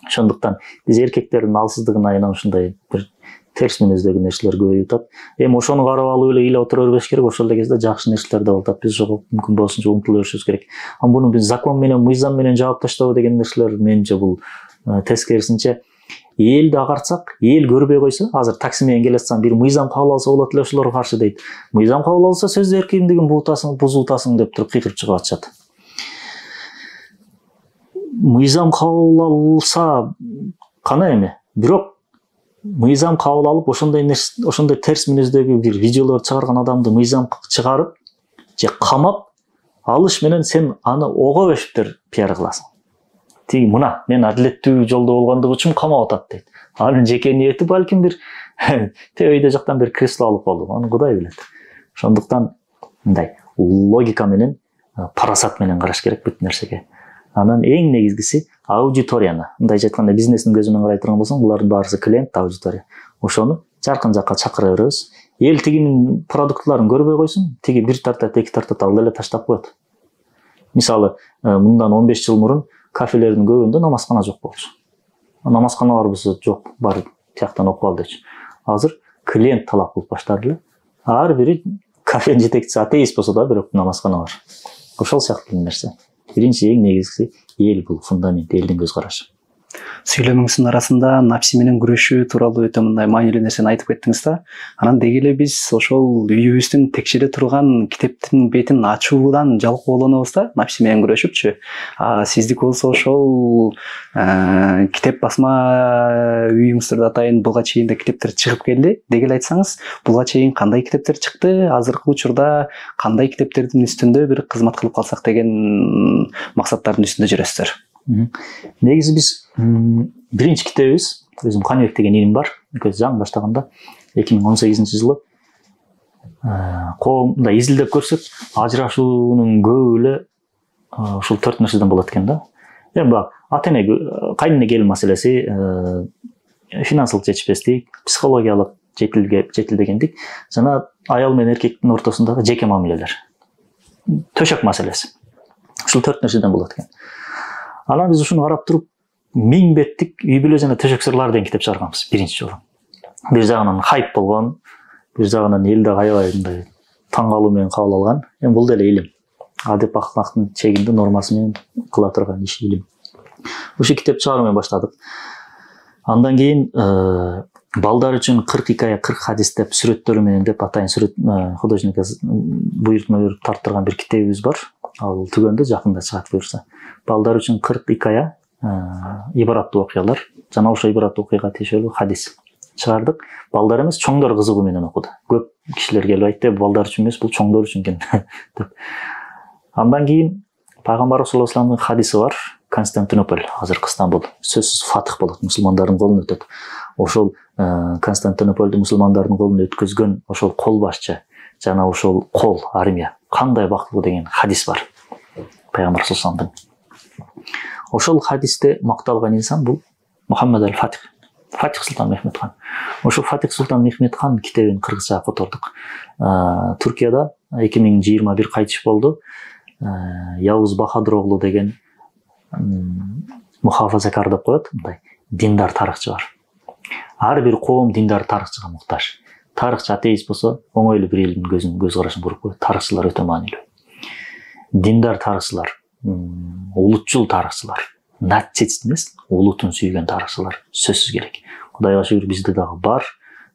Ошондуктан биз эркектердин алсыздыгына айынан ушундай бир терс мүнөздөгү нерселер көбөйүп атат. Эми ошону карап алып эле отура бербеш керек. Ошол эле кезде жакшы нерселер да болуп атат. Биз ошого мүмкүн болсунча умтула беришибиз керек. Муну биз закон менен, мыйзам менен жаап таштоо деген нерселер менимче бул тескерисинче элди агартсак, эл көрбөй койсо, азыр такси менен келе жатсаң, бир мыйзам кабыл алса болот эле, ошолорго каршы дейт. Мыйзам кабыл алса сөз эркиндигин бузултасың деп туруп кыйкырып чыгып атышат. Мыйзам кабыл алса кана эми, бирок мыйзам кабыл алып ошондой терс мүнөздөгү бир видеолор чыгарган адамды мыйзам чыгарып же камап алыш менен сен аны ого бешиптер пиар кыласың. Тиги мына мен адилеттүү жолдо болгондугу үчүн камап атат дейт. Анын жеке ниети балким бир төбөйдө жактан бир кресло алып болду. Аны Кудай билет. Ошондуктан мындай логика менен, парасат менен караш керек бүт нерсеге. Анан эң негизгиси аудиторияны. Мындай айтканда бизнестин көзүнөн карай турган болсоң, булардын баарысы клиент, аудитория. Ошону жаркын жакка чакыра беребиз. Эл тигинин продуктларын көрбөй койсун, тиги бир тартат, эки тартат алып эле таштап коет. Мисалы, мындан 15 жыл мурун кафелердин көбүндө намазкана жок болчу. Намазканалар болсо жок, бар тияктан окуп ал дечи. Азыр клиент талап кылып баштады эле. Ар бири кафенин жетекчиси атеист болсо да, бирок намазкана бар. Ошол сыяктуу нерсе. Биринчи эң негизгиси эл бул фундамент, элдин көз карашы. Сүйлөмүңүздүн арасында напси менен күрөшүү тууралуу өтө мындай маанилүү нерсени айтып кеттиңиз да. Анан деги эле биз ошол үйүбүздүн текшере турган китептин бетин ачуудан жалкоолонобуз да, напси менен күрөшүпчү. Сиздики болсо ошол китеп басма үйүңүздөрдө атайын буга чейин да китептер чыгып келди. Деги эле айтсаңыз, буга чейин кандай китептер чыкты, азыркы учурда кандай китептердин үстүндө бир кызмат кылып калсак деген максаттардын үстүндө жүрөсүздөр? Негизи биз биринчи китебибиз, өзүм Каныбек деген иним бар, жаңы баштаганда 2018-жылы коомдо изилдеп көрсөк, ажырашуунун көбү эле ушул 4 нерседен болот экен да. Эми бак ата-эне, кайын келин маселеси, финансылык жетишпестик, психологиялык жетилдегендик жана аял менен эркектин ортосундагы жеке мамилелер. Төшөк маселеси. Ушул 4 нерседен болот экен. Анан биз ушуну карап туруп 1000 беттик үй бүлө жана төшөк сырлар деген китеп чыгарганбыз биринчи жолу. Бир жагынан хайп болгон, бир жагынан эл да аябай мындай таң калуу менен кабыл алган. Эми бул деле илим. Адеп акмактын чегинде нормасы менен кыла турган иш илим. Ушул китеп чыгаруу менен баштадык. Андан кийин балдар үчүн 40 хикая, 40 хадис деп сүрөттөрү менен деп атайын сүрөт художник буйртма берип тарттырган бир китебибиз бар. Ал түгөндө жакында чыгат буюрса. Балдар үчүн 40 хикая, ибараттуу окуялар жана ошо ибараттуу окуяга тиешелүү хадис чыгардык. Балдар эмес, чоңдор кызыгуу менен окуду. Көп кишилер келип айтты, балдар үчүн эмес, бул чоңдор үчүн экен деп. Андан кийин пайгамбар саллаллаху алейхи вассаламдын хадиси бар, Константинополь, азыркы Стамбул. Сөзсүз фатых болот, мусулмандардын колуна өтөт. Ошол Константинопольду мусулмандардын колуна өткөзгөн ошол кол башчы жана ошол кол армия кандай бактылуу деген хадис бар. Пайгамбар саллаллаху алейхи вассаламдын. Ошол хадисте макталган инсан бул Мухаммад аль-Фатих, Фатих Султан Мехмед хан. Ошол Фатих Султан Мехмед хан китебин кыргызчага котордук. Түркияда 2021 кайтыш болду. Явуз Бахадыр оглу деген мухафазакар деп коет, мындай диндар тарыхчы бар. Ар бир коом диндар тарыхчыга муктаж. Тарыхчы атеист болсо, оңой эле бир элдин көз карашын буруп коет. Тарыхчылар өтө маанилүү. Диндar тарыхчылар, улутчул тарыхчылар, нацист эмес, улутун сүйгөн тарыхчылар сөзсүз керек. Кудайга шүгүр бизде дагы бар,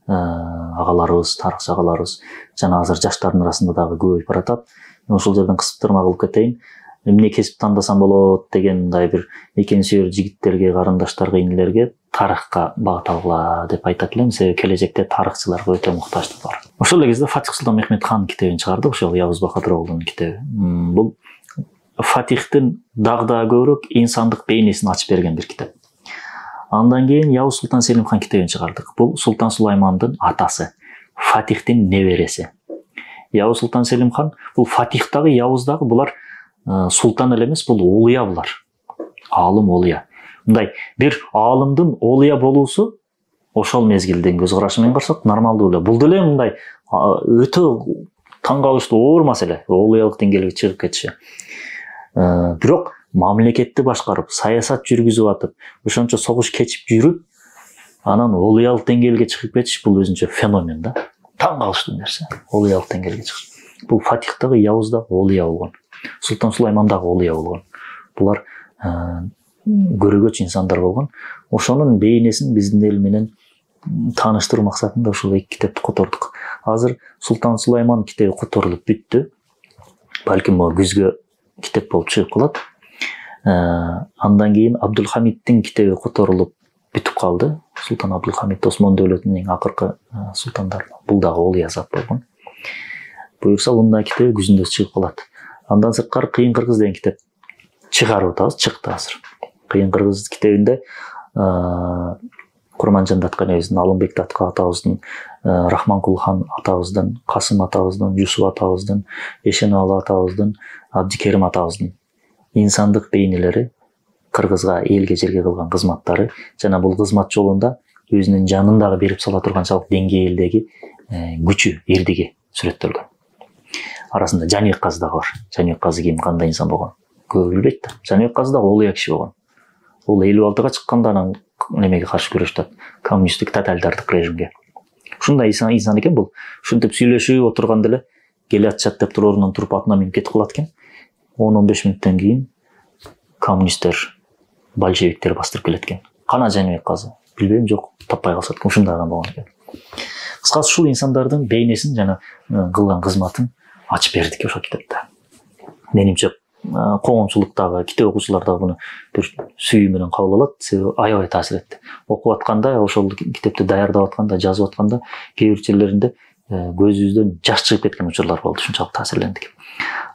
агаларыбыз, тарыхчы агаларыбыз жана азыр жаштардын арасында дагы көбөйүп баратат. Ошол жерден кысыптырма кылып кетейин. Эмне кесип тандасам болот деген мындай бир экен сүйөр жигиттерге, карындаштарга, инилерге тарыхка багыт алгыла деп айтат элем, себеби келечекте тарыхчыларга өтө муктаждык бар. Ошол эле кезде Фатих Султан Мехмет хан китебин чыгарды, ошол Явыз Бахадыроглунун китеби. Бул Фатихтин дагы көбүрөөк инсандык бейнесин ачып берген бир китеп. Андан кийин Явыз Султан Селим хан китебин чыгардык. Бул Султан Сулаймандын атасы, Фатихтин небереси. Явыз Султан Селим хан бул Фатихтагы, Явыздагы булар султан эле эмес, бул олуя булар. Алым олуя. Мындай бир алымдын олуя болуусу ошол мезгилдин көз карашы менен карасак нормалдуу эле. Бул деле мындай өтө таң калыштуу оор маселе, олуялык деңгээлге чыгып кетиши. Бирок мамлекетти башкарып, саясат жүргүзүп атып, ошончо согуш кечип жүрүп, анан олуялык деңгээлге чыгып кетиш бул өзүнчө феномен да. Таң калыштуу нерсе. Олуялык деңгээлге чыгыш. Бул Фатихтагы, Явыздагы олуя болгон. Султан Сулаймандагы олуя болгон. Булар көрөгөч инсандар болгон. Ошонун бейнесин биздин эл менен тааныштыруу максатында ушул эки китепти котордук. Азыр Султан Сулайман китеби которулуп бүттү. Балким күзгө китеп болуп чыгып калат. Андан кийин Абдулхамидтин китеби которулуп бүтүп калды. Султан Абдулхамид Осмон дөөлөтүнүн эң акыркы султандары. Бул дагы олуя зат болгон. Буюрса мындай китеби күзүндө чыгып калат. Андан сырткары Кыйын кыргыз деген китеп чыгарып атабыз, чыкты азыр. Кыйын кыргыз китебинде Курманжан Датканебиздин, Алымбек Датка атабыздын, Рахманкул хан атабыздын, Касым атабыздын, Жусуп атабыздын, Эшеналы атабыздын, Абдикерим атабыздын инсандык бейнелери, кыргызга, элге, жерге кылган кызматтары жана бул кызмат жолунда өзүнүн жанын дагы берип сала турганчалык деңгээлдеги күчү, эрдиги сүрөттөлгөн. Арасында Жаныбек Казы дагы бар. Жаныбек Казы ким, кандай инсан болгон? Көп билбейт да. Жаныбек Казы дагы олуя киши болгон. Ол 56-га чыкканда анан немеге каршы күрөштү, коммунисттик тоталитардык режимге. Ушундай инсан экен бул. Ушинтип сүйлөшүп отурганда эле келе атышат деп туруп ордунан туруп атына минип кетип калат экен. 10-15 мүнөттөн кийин коммунисттер, большевиктер бастырып келет экен. Кана Жаныбек Казы? Билбейм, жок, таппай калышат экен. Ушундай адам болгон экен. Кыскасы ушул инсандардын бейнесин жана кылган кызматын ачып бердик ошол китепте. Менимче коомчулуктагы, китеп окуучулар да буну бир сүйүү менен кабыл алат, себеби аябай таасир этти. Окуп атканда, ошол китепти даярдап атканда, жазып атканда кээ бир жерлеринде көзүбүздөн жаш чыгып кеткен учурлар болду, ушунчалык таасирлендик.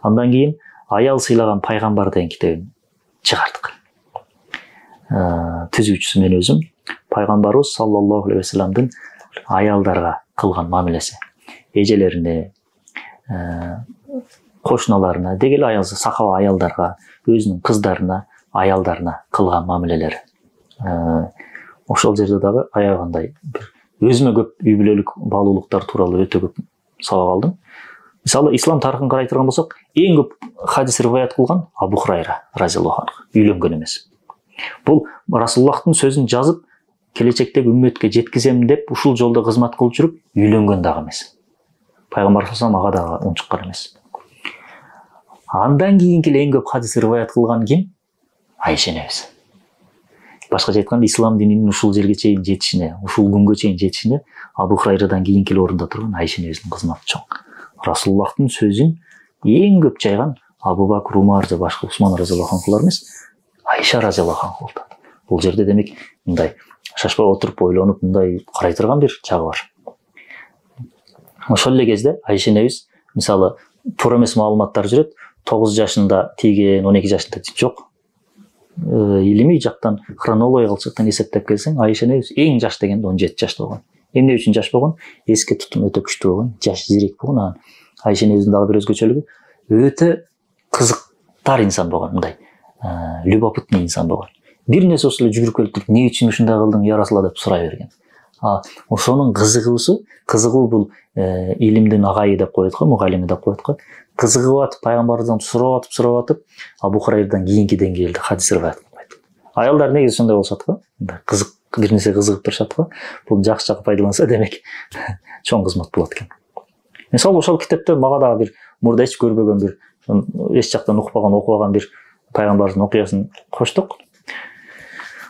Андан кийин Аял сыйлаган пайгамбар деген китебин чыгардык. Түзүүчүсү мен өзүм, пайгамбарыбыз саллаллаху алейхи вассаламдын аялдарга кылган мамилеси, эжелерине, кошуналарына, деги эле аял сахаба аялдарга, өзүнүн кыздарына, аялдарына кылган мамилелери. Ошол жерде дагы аябагандай бир өзүмө көп үй бүлөлүк баалуулуктар тууралуу өтө көп сабак алдым. Мисалы, ислам тарыхын карай турган болсок, эң көп хадис риваят кылган Абу Хурайра разияллаху анху, үйлөнгөн эмес. Бул Расулуллахтын сөзүн жазып, келечектеги үммөткө жеткизем деп ушул жолдо кызмат кылып жүрүп, үйлөнгөн дагы эмес. Пайгамбар саллаллаху алейхи ага дагы унчуккан эмес. Андан кийинки эң көп хадис риваят кылган ким? Айша энебиз. Башкача айтканда, ислам дининин ушул жерге чейин жетишине, ушул күнгө чейин жетишине Абу Хурайрадан кийинки орунда турган Айша энебиздин кызматы чоң. Расулуллахтын сөзүн эң көп жайган Абу Бакр, Умар же башка Усман разияллаху анхулар эмес, Айша разияллаху анху болду. Бул жерде демек мындай шашпай отуруп ойлонуп мындай карай турган бир жагы бар. Ошол эле кезде Айша энебиз, мисалы, туура эмес маалыматтар жүрөт, 9 жашында тийген, 12 жашында жок. Илимий жактан, хронологиялык жактан эсептеп келсең, Айша энебиз эң жаш дегенде 17 жашта болгон. Эмне үчүн жаш болгон? Эске тутум өтө күчтүү болгон, жаш зирек болгон. Айша энебиздин дагы бир өзгөчөлүгү өтө кызыктар инсан болгон, мындай любопытный инсан болгон. Бир нерсе ушул эле жүгүрүп келип туруп, эмне үчүн ушундай кылдың я Расулалла деп сурай берген. Ошонун кызыгуу бул илимдин агайы деп коет го, мугалими деп коет го. Кызыгып атып, пайгамбардан сурап атып, Абу Хурайрадан кийинки деңгээлде хадис риваят кылбайт. Аялдар негизи ошондой болушат го. Кызык, бир нерсе кызыгып турушат го. Бул жакшы жакка пайдаланса, демек чоң кызмат болот экен. Мисалы, ошол китепте мага дагы бир мурда эч көрбөгөн бир, эч жактан окубаган бир пайгамбардын окуясын коштук.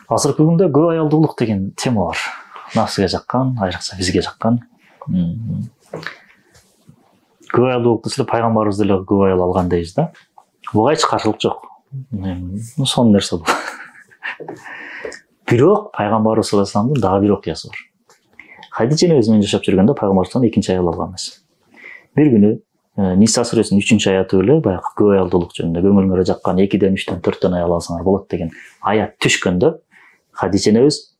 Азыркы күндө көп аялдуулук деген тема бар. Нафсыга жаккан, айрыкча бизге жаккан. Көп аялдуулук десе, пайгамбарыбыз деле көп аял алган дейбиз да. Буга эч каршылык жок. Сонун нерсе бул. Бирок пайгамбарыбыз саллаллаху алейхи вассаламдын дагы бир окуясы бар. Хадича энебиз менен жашап жүргөндө пайгамбарыбыздан экинчи аял алган эмес. Бир күнү Ниса сүрөсүнүн 3-чү аяты эле баягы көп аялдуулук жөнүндө көңүлүңөрө жаккан 2-ден 3-төн 4төн аял алсаңар болот деген аят түшкөндө Хадича энебиз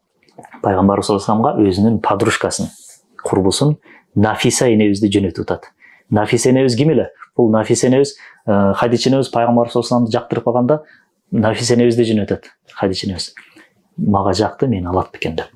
пайгамбарыбыз саллаллаху алейхи вассаламга өзүнүн подружкасын, курбусун Нафиса энебизди жөнөтүп атат. Нафиса энебиз ким эле? Бул Нафиса энебиз Хадича энебиз пайгамбарыбыз саллаллаху алейхи вассаламды жактырып калганда Нафиса энебизди жөнөтөт. Хадича энебиз мага жакты, мени алат бекен деп.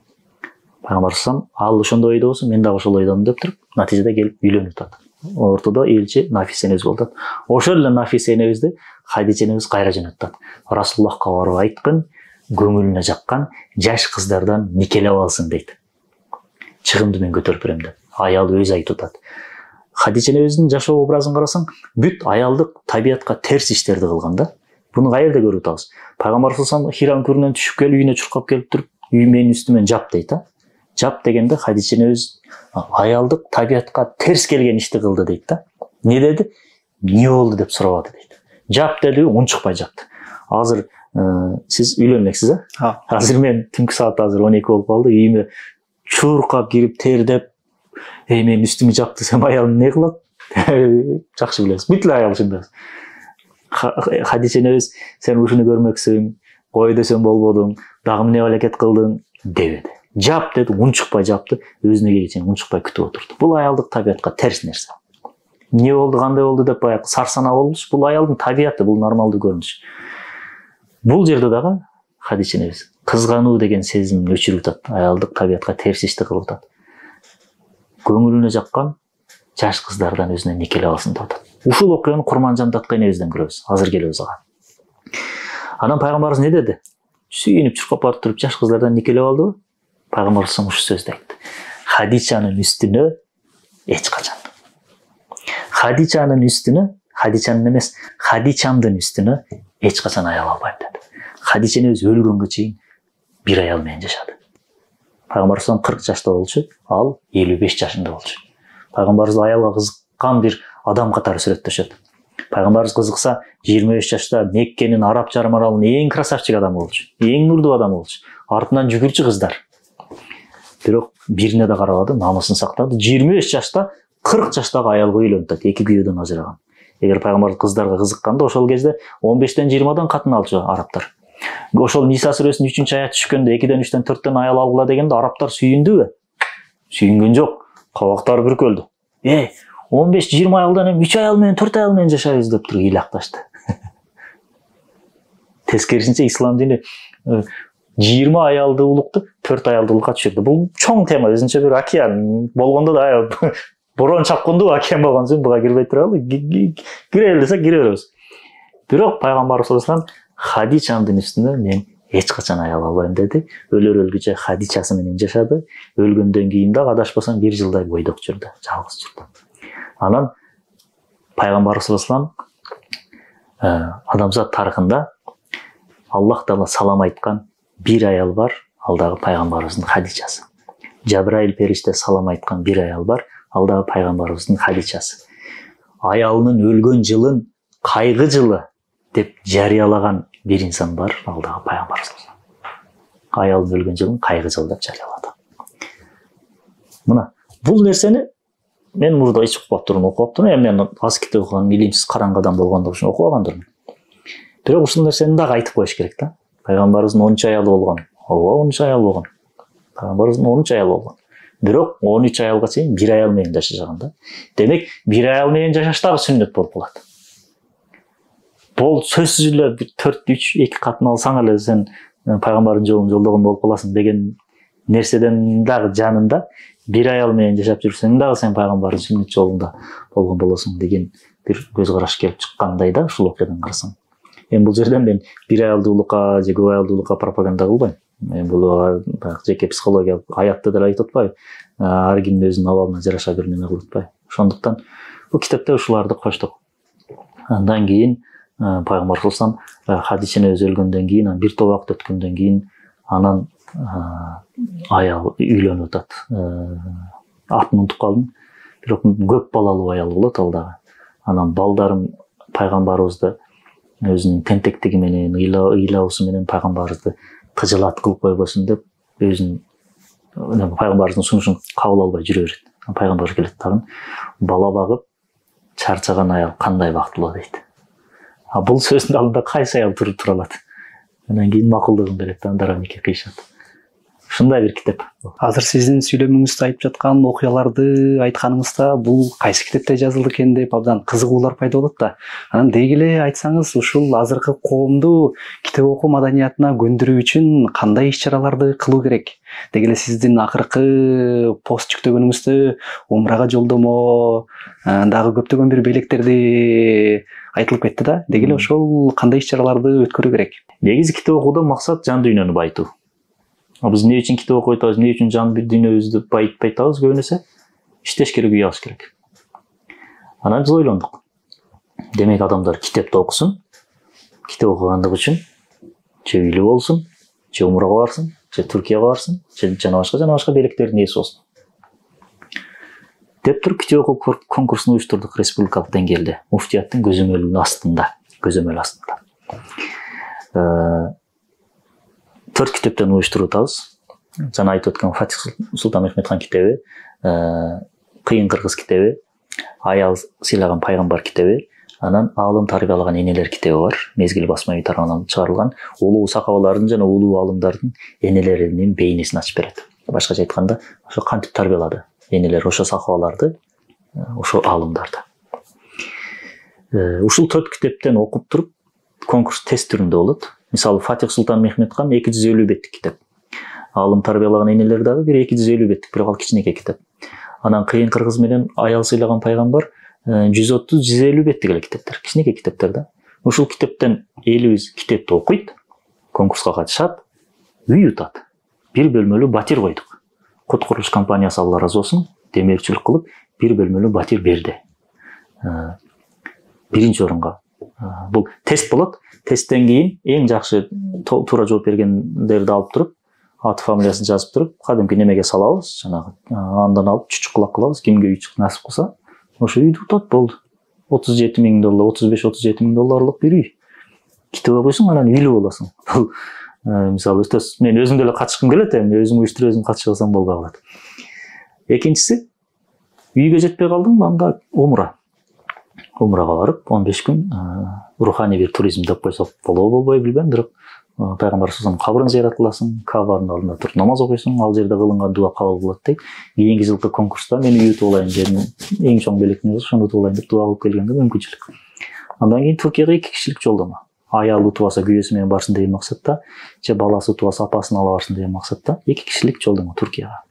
Пайгамбарыбыз саллаллаху алейхи вассалам ал ошондой ойдо болсун, мен дагы ошол ойдомун деп туруп, натыйжада келип үйлөнүп атат. Ортодо элчи Нафиса энебиз болуп атат. Ошол эле Нафиса энебизди Хадича энебиз кайра жөнөтүп атат. Расулуллахка барып айткын, көңүлүнө жаккан жаш кыздардан никелеп алсын дейт. Чыгымды мен көтөрүп берем деп. Аял өзү айтып атат. Хадича энебиздин жашоо образын карасаң, бүт аялдык табиятка терс иштерди кылган да. Буну каерде көрүп атабыз? Пайгамбарыбыз саллаллаху алейхи вассалам Хира көрүнөн түшүп келип, үйүнө чуркап келип туруп, үй менин үстүмөн жап дейт, а? Жап дегенде Хадича энебиз аялдык табиятка терс келген ишти кылды дейт да. Не деди? Не болду деп сурабады дейт. Жап деди, унчукпай жапты. Азыр сиз үйлөнмөксүз, а? Азыр мен түнкү саат азыр 12 болуп калды, үйүмө чуркап кирип тердеп, менин үстүмө жапты, сен аялым не кылат? Жакшы билесиз. Бүт эле аял ушундай. Хадича энебиз сен ушуну көрмөксүң, кой десең болбодуң, дагы эмне аракет кылдың дебеди. Жап деди, унчукпай жапты, өзүнө келгенче чейин унчукпай күтүп отурду. Бул аялдык табиятка терс нерсе. Не болду, кандай болду деп баягы сарсана болуш, бул аялдын табияты, бул нормалдуу көрүнүш. Бул жерде дагы Хадича энебиз кызгануу деген сезимин өчүрүп атат, аялдык табиятка терс ишти кылып атат. Көңүлүнө жаккан жаш кыздардан өзүнө никелеп алсын деп атат. Ушул окуяны Курманжан Датка энебизден көрөбүз. Азыр келебиз ага. Анан пайгамбарыбыз не деди? Сүйүнүп чуркап барып туруп жаш кыздардан никелеп алдыбы? Пайгамбарыбыз ушу сөздү айтты. Хадичанын үстүнө эч качан. Хадичанын үстүнө, Хадичанын эмес, Хадичамдын үстүнө эч качан аял албайм деди. Хадича энебиз өлгөнгө чейин бир аял менен жашады. Пайгамбарыбыз 40 жашта болчу, ал 55 жашында болчу. Пайгамбарыбыз аялга кызыккан бир адам катары сүрөттөшөт. Пайгамбарыбыз кызыкса 23 жашта Меккенин араб жарым аралынын эң красавчик адамы болчу, эң нурдуу адамы болчу. Артынан жүгүрчү кыздар. Бирок бирине да карабады, намысын сактады. 23 жашта 40 жаштагы аялга үйлөнүп атат, 2 күйөөдөн ажыраган. Эгер пайгамбар кыздарга кызыкканда, ошол кезде 15-тен 20-дан катын алчу арабтар. Ошол Ниса сүрөсүнүн 3-чү аяты түшкөндө 2-ден 3-тен 4төн аял алгыла дегенде арабтар сүйүндүбү? Сүйүнгөн жок. Кабактары бүркөлдү. 15-20 аялдан эми 3 аял менен 4 аял менен жашайбыз деп туруп ыйлакташты. Тескерисинче ислам дини 20 аялдуулукту 4 аялдуулукка түшүрдү. Бул чоң тема, өзүнчө бир океан болгондо да борон чапкондо океан болгон соң буга кирбей туралы, кире десек кире беребиз. Бирок пайгамбарыбыз саллаллаху алейхи вассалам Хадичамдын үстүнө мен эч качан аял албайм деди. Өлөр өлгүчө Хадичасы менен жашады. Өлгөндөн кийин да адашпасам 1 жылдай бойдок жүрдү, жалгыз жүрдү. Анан пайгамбарыбыз саллаллаху алейхи вассалам адамзат тарыхында Аллах Таала салам айткан бир аял бар, ал дагы пайгамбарыбыздын Хадичасы. Жабраил периште салам айткан бир аял бар, ал дагы пайгамбарыбыздын Хадичасы. Аялынын өлгөн жылын кайгы жылы деп жарыялаган бир инсан бар, ал дагы пайгамбарыбыз. Аялдын өлгөн жылын кайгы жылы деп жарыялады. Мына бул нерсени мен мурда эч окуп турмун, эми мен аз китеп окуган, илимсиз караңгы адам болгондугу үчүн окубагандырмын. Бирок ушул нерсени дагы айтып коюш керек да. Пайгамбарыбыздын 13 аялы болгон. Ооба, 13 аял болгон. Пайгамбарыбыздын 13 аялы болгон. Бирок 13 аялга чейин бир аял менен жашаган да. Демек, бир аял менен жашаш дагы сүннөт болуп калат. Бул сөзсүз эле 4-3-2 катын алсаң эле сен пайгамбардын жолун жолдогон болуп каласың деген нерседен дагы жанында бир аял менен жашап жүрсөң дагы сен пайгамбардын сүннөт жолунда болгон болосуң деген бир көз караш келип чыккандай да ушул окуядан карасаң. Эми бул жерден мен бир аялдуулукка же көп аялдуулукка пропаганда кылбайм. Мен бул жеке психология аятта деле айтып атпайбы? Ар кимдин өзүнүн абалына жараша бир неме кылып атпайбы? Ошондуктан бул китепте ушуларды коштук. Андан кийин пайгамбар саллаллаху алейхи вассалам Хадича энебиз өлгөндөн кийин, бир топ убакыт өткөндөн кийин анан аял үйлөнүп атат. Атын унутуп калдым. Бирок көп балалуу аял болот ал дагы. Анан балдарым пайгамбарыбызды өзүнүн тентектиги менен, ыйлабысы менен пайгамбарыбызды тыжылат кылып койбосун деп өзүнүн пайгамбарыбыздын сунушун кабыл албай жүрө берет. Пайгамбар келет дагы бала багып чарчаган аял кандай бактылуу дейт. Бул сөздүн алдында кайсы аял тура алат? Анан кийин макулдугун берет, андара нике кыйышат. Ушундай бир китеп. Азыр сиздин сүйлөмүңүздө айтып жаткан окуяларды айтканыңызда бул кайсы китепте жазылды экен деп абдан кызыгуулар пайда болот да. Анан деги эле айтсаңыз, ушул азыркы коомду китеп окуу маданиятына көндүрүү үчүн кандай иш-чараларды кылуу керек? Деги эле сиздин акыркы пост жүктөгөнүңүздө умрага жолдомо дагы көптөгөн бир белектерди айтылып кетти да. Деги эле ошол кандай иш-чараларды өткөрүү керек? Негизи китеп окууда максат жан дүйнөнү байытуу. Биз эмне үчүн китеп окуп атабыз, эмне үчүн жан дүйнөбүздү байытпай атабыз? Көбүнесе иштеш керек, үй алыш керек. Анан биз ойлондук. Демек адамдар китепти окусун. Китеп окугандык үчүн же үйлүү болсун, же умрага барсын, же Түркияга барсын, же жана башка белектердин ээси болсун. Деп туруп китеп окуу конкурсун уюштурдук республикалык деңгээлде, муфтияттын көзөмөл астында. 4 китептен уюштуруп атабыз. Жана айтып өткөн Фатих Султан Мехметхан китеби, Кыйын кыргыз китеби, Аял сыйлаган пайгамбар китеби, анан Аалым тарбиялаган энелер китеби бар. Мезгил басма үй тарабынан чыгарылган. Улуу сахабалардын жана улуу аалымдардын энелеринин бейнесин ачып берет. Башкача айтканда, ошо кантип тарбиялады энелер ошо сахабаларды, ошо аалымдарды. Ушул 4 китептен окуп туруп конкурс тест түрүндө болот. Мисалы Фатих Султан Мехметхан 250 беттик китеп. Аалым тарбиялаган энелер дагы бир 250 беттик, бирок ал кичинекей китеп. Анан Кыйын кыргыз менен Аял сыйлаган пайгамбар 130-150 беттик эле китептер, кичинекей китептер да. Ушул китептен элибиз китепти окуйт, конкурска катышат, үй утат. Бир бөлмөлүү батир койдук. Кот курулуш компаниясы алла разы болсун, демеушчүлүк кылып бир бөлмөлүү батир берди. Биринчи орунга. Бул тест болот. Тесттен кийин эң жакшы туура жооп бергендерди алып туруп, аты фамилиясын жазып туруп, кадимки немеге салабыз, жанагы андан алып чучук кылабыз, кимге үй насып кылса, ошо үйдү утат болду. $37,000, $35-37,000 бир үй. Китеп окуйсуң, анан үйлүү болосуң. Бул мисалы мен өзүм деле катышкым келет, эми өзүм уюштуруп өзүм катышып алсам болбой калат. Экинчиси, үйгө жетпей калдым, анда умрага барып 15 күн руханий бир туризм деп койсок болбой билбейм, бирок пайгамбар саллаллаху кабырын зыярат кыласың, Кабанын алдында туруп намаз окуйсуң, ал жерде кылынган дуа кабыл болот дейт. Кийинки жылкы конкурста мен үй утуп алайын дедим, эң чоң белектин болсо ошону утуп алайын деп дуа кылып келгенге мүмкүнчүлүк. Андан кийин Түркияга 2 кишилик жолдомо. Аял утуп алса күйөөсү менен барсын деген максатта, же баласы утуп алса апасын ала барсын деген максатта 2 кишилик жолдомо Түркияга.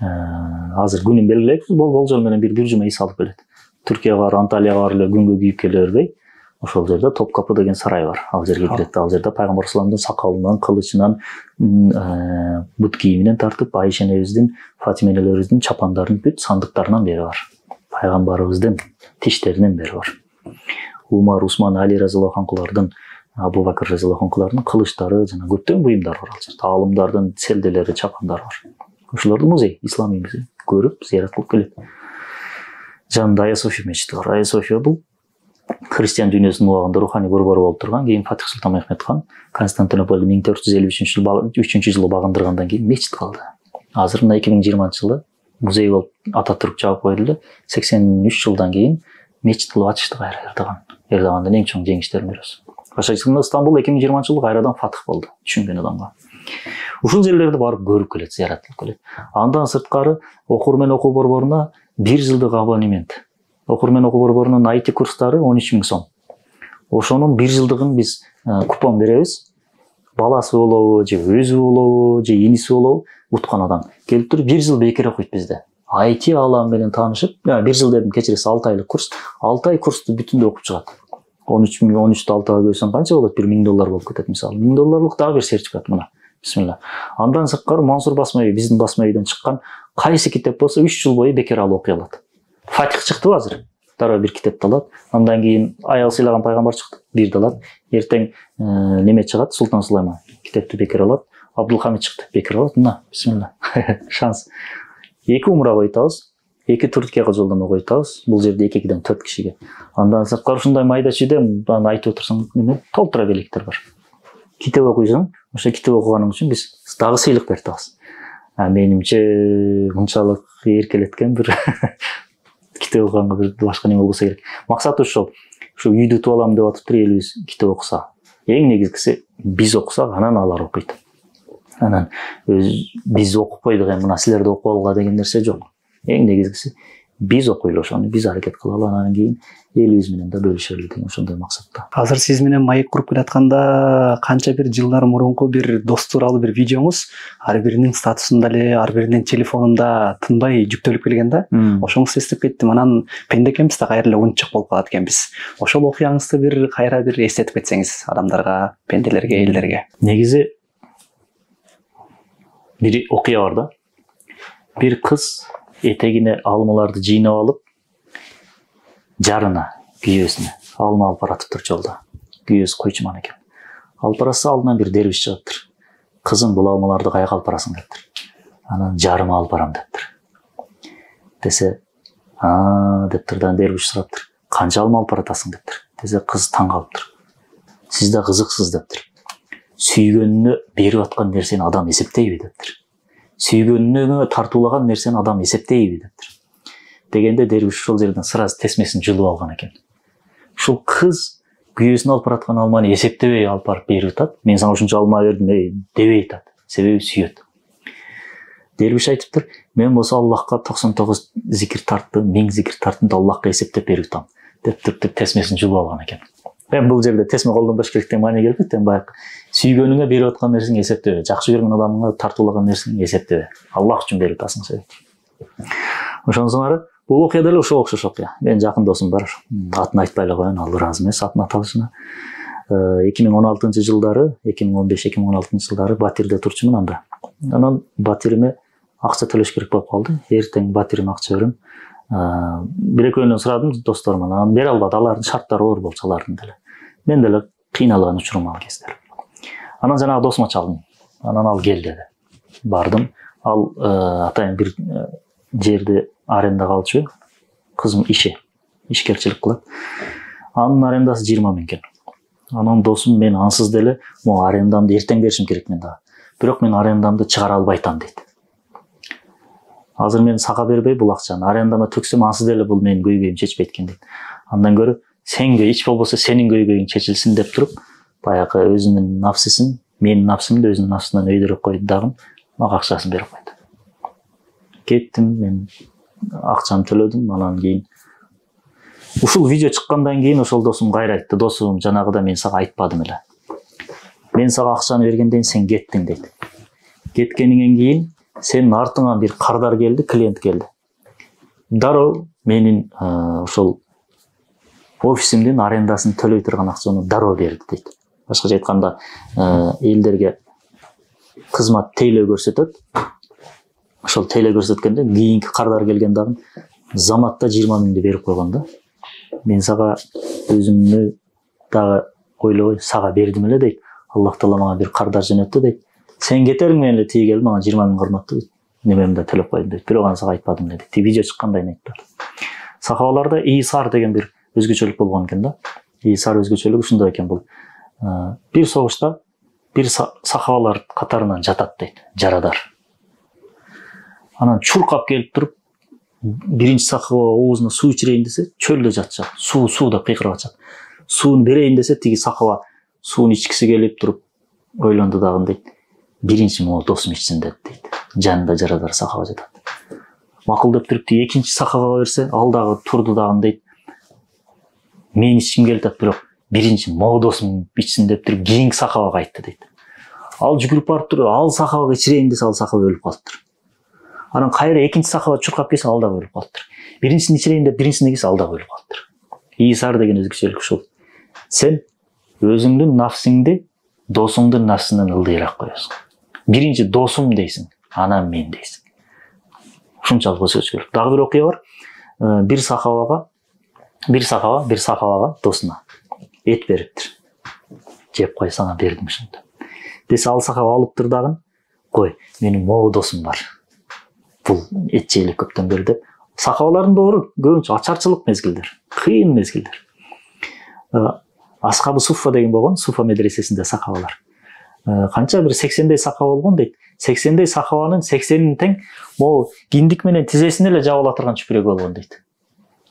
Азыр күнүн белгилейбиз, болжол менен бир жума иш алып келет. Түркияга, Анталияга бар эле күнгө күйүп келе бербей, ошол жерде Топкапы деген сарай бар. Ал жерге кирет. Ал жерде пайгамбар салламдын сакалынан, кылычынан, бут кийиминен тартып, Айша энебиздин, Фатима энелерибиздин чапандарын бүт сандыктарынан бери бар. Пайгамбарыбыздын тиштеринен бери бар. Умар, Усман, Али разияллаху анхулардын, Абу Бакыр разияллаху анхулардын кылычтары жана көптөгөн буюмдар бар ал жерде. Аалымдардын селделери, чапандары бар. Ошолорду музей, исламий музей көрүп, зыярат кылып келет. Жанында Айя София мечити бар. Айя София бул христиан дүйнөсүнүн убагында руханий борбору болуп турган, кийин Фатих Султан Мехметхан Константинополду 1453-жылы багындыргандан кийин мечит калды. Азыр мына 2020-жылы музей болуп Ататүрк жаап койдулду. 83 жылдан кийин мечит кылып ачышты кайра Эрдогандын эң чоң жеңиштеринин бирөөсү. Башка айтканда Стамбул 2020-жылы кайрадан фатых болду, түшүнгөн адамга. Ушул жерлерди барып көрүп келет, зыярат кылып келет. Андан сырткары окурмен окуу борборуна 1 жылдык абонемент. Окурмен окуу борборунун IT курстары 13.000 сом. Ошонун 1 жылдыгын биз купон беребиз. Баласы болобу, же өзү болобу, же иниси болобу, уткан адам келип туруп 1 жыл бекер окуйт бизде. IT аламы менен таанышып, 1 жыл дедим, кечиресиз, 6 айлык курс. 6 ай курсту бүтүндөй окуп чыгат. 13.000, 13'tü 6'a bölsem kança olur? $1.000 bolup ketет misal. $1.000'lık daha bir sertifikat buna. Bismillah. Andan сырткары Мансур Басмаев, биздин Басмаевден чыккан кайсы китеп болсо 3 жыл бою бекер алып окуй алат. Фатих чыктыбы азыр? Дароо бир китепти алат. Андан кийин Аял сыйлаган пайгамбар чыкты, бирди алат. Эртең неме чыгат, Султан Сулайман китепти бекер алат. Абдулхамид чыкты, бекер алат. Мына, бисмилlah. Шанс. 2 умра койтабыз. 2 Түркияга жолдомо койтабыз. Бул жерде 2-ден 4 кишиге. Андан сырткары ушундай майда чүйдө аны айтып отурсаң, неме толтура белектер бар. Китеп окуйсуң, ошо китеп окуганың үчүн биз дагы сыйлык берип атабыз. Менимче мынчалык эркелеткен бир китеп окуганга бир башка неме болбосо керек. Максаты ошол. Ушу үйдү утуп алам деп атыптыр, элибиз китеп окуса. Эң негизгиси биз окусак, анан алар окуйт. Анан биз окуп койдук, мына силерди окуп алга деген нерсе жок. Эң негизгиси биз окуйлу, ошону биз аракет кылалы, анан кийин элибиз менен да бөлүшөлү деген ошондой максатта. Азыр сиз менен маек куруп келатканда канча бир жылдар мурунку бир дос тууралуу бир видеоңуз ар биринин статусунда эле, ар биринин телефонунда тынбай жүктөлүп келген да. Ошоңузду эстеп кеттим. Анан пендекемиз да кайра эле унчук болуп калат экенбиз. Ошол окуяңызды бир кайра бир эстетип кетсеңиз адамдарга, пенделерге, элдерге. Негизи бир окуя бар да. Бир кыз этегине алмаларды жыйнап алып, жарына, күйөөсүнө алма алып баратыптыр жолдо. Күйөөсү койчуман экен. Алып барса алдынан бир дервиш чыгаптыр. Кызым, бул алмаларды каяка алып барасың дептир. Анан жарыма алып барам дептир. Десе, дептир да дервиш сураптыр. Канча алма алып баратасың дептир. Десе, кыз таң калыптыр. Сиз да кызыксыз дептир. Сүйгөнүнө берип аткан нерсени адам эсептейби дептир. Сүйгөнүнө тартуулаган нерсени адам эсептейби дептир. Дегенде дервиш ошол жерден сразу тесмесин жылып алган экен. Ушул кыз күйөөсүнө алып бараткан алманы эсептебей алып барып берип атат. Мен сага ушунча алма бердим, дебей атат. Себеби сүйөт. Дервиш айтыптыр, мен болсо Аллахка 99 зикир тарттым, 1000 зикир тарттым да Аллахка эсептеп берип атам. Деп тесмесин жылып алган экен. Мен бул жерде тесме колдонбош керек деген маани келбейт. Баягы сүйгөнүңө берип аткан нерсени эсептебе, жакшы көргөн адамыңа тартуулаган нерсени эсептебе. Аллах үчүн берип атасың себеп. Ошон соң бул окуя деле ошого окшош окуя. Менин жакын досум бар. Атын айтпай эле коеюн, ал ыраазы эмес атын аталышына. 2016-жылдары, 2015-2016 жылдары Батирде турчумун анда. Анан Батириме акча төлөш керек болуп калды. Эртең Батириме акча берем. Бир экөөнөн сурадым досторуман. Анан бере албады. Алардын шарттары оор болчу, алардын деле. Мен деле кыйналган учурум ал кездер. Анан жанагы досума чалдым. Анан ал кел деди. Бардым. Ал атайын бир жерди арендага алчу. Кызым ишкерчилик кылат. Анын арендасы 20 миң экен. Анан досум, мен ансыз деле могу арендамды эртең беришим керек мен да. Бирок мен арендамды чыгара албайтам дейт. Азыр мен сага бербей бул акчаны арендама төксөм ансыз деле бул менин көйгөйүм чечпейт экен дейт. Андан көрө сенге ич болбосо сенин көйгөйүң чечилсин деп туруп, баягы өзүнүн нафсысын, менин нафсымды өзүнүн нафсынан өйдөрөп койду дагы, мага акчасын берип койду. Кеттим, мен акчамды төлөдүм, анан кийин ушул видео чыккандан кийин ошол досум кайра айтты. Досум, жанагыда мен сага айтпадым эле. Мен сага акчаны бергенден сен кеттиң дейт. Кеткениңен кийин сенин артыңан бир кардар келди, клиент келди. Дароо менин ошол офисимдин арендасын төлөй турган акчаны дароо берди дейт. Башкача айтканда, элдерге кызмат тейлөө көрсөтөт. Ошол тейлөө көрсөткөндө кийинки кардар келген дагы заматта 20 миңди берип койгон да. Мен сага өзүмнү дагы ойлобой сага бердим эле дейт. Аллах таала мага бир кардар жөнөттү дейт. Сен кетериң менен эле тиги келип мага 20 миң кырматтуу немемди да төлөп койдум дейт. Бирок аны сага айтпадым дейт. Видео чыккандан айтты. Сахабаларда Ийсар деген бир өзгөчөлүк болгон экен да. Ийсар өзгөчөлүгү ушундай экен, бул бир согушта бир сахабалар катарынан жатат дейт, жарадар. Анан чуркап келип туруп, биринчи сахаба оозуна суу ичирейин десе, чөлдө жатышат. Суу деп кыйкырып атышат. Сууну берейин десе, тиги сахаба сууну ичкиси келип туруп, ойлонду дагы дейт. Биринчи могу досум ичсин деп дейт. Жанында жарадар сахаба жатат. Макул деп туруп, экинчи сахабага берсе, ал дагы турду дагы дейт. Мен ичким келип атат, бирок биринчи могу досум ичсин деп туруп, кийинки сахабага айтты дейт. Ал жүгүрүп барып туруп, ал сахабага ичирейин десе, ал сахаба өлүп калыптыр. Анан кайра экинчи сахаба чуркап келсе, ал дагы өлүп калыптыр. Биринчисин ичирейин деп, биринчисине келсе, ал дагы өлүп калыптыр. Ийсар деген өзгөчөлүк ушул. Сен өзүңдүн нафсыңды досуңдун нафсынан ылдыйраак коесуң. Биринчи досум дейсиң, анан мен дейсиң. Ушунчалык өзгөчөлүк. Дагы бир окуя бар. Бир сахабага досуна эт бериптир. Жеп кой, сага бердим ушунду. Десе, ал сахаба алыптыр дагы, кой, менин могу досум бар. Бул эт жейлик көптөн бери деп. Сахабалардын доору көбүнчө ачарчылык мезгилдер, кыйын мезгилдер. Асхабы Суффа деген болгон, Суфа медресесинде сахабалар. канча бир 80дей сака болгон дейт. 80дей сакабанын 80ин тең могу киндик менен тизесин эле жаба ала турган чүпүрөк болгон дейт.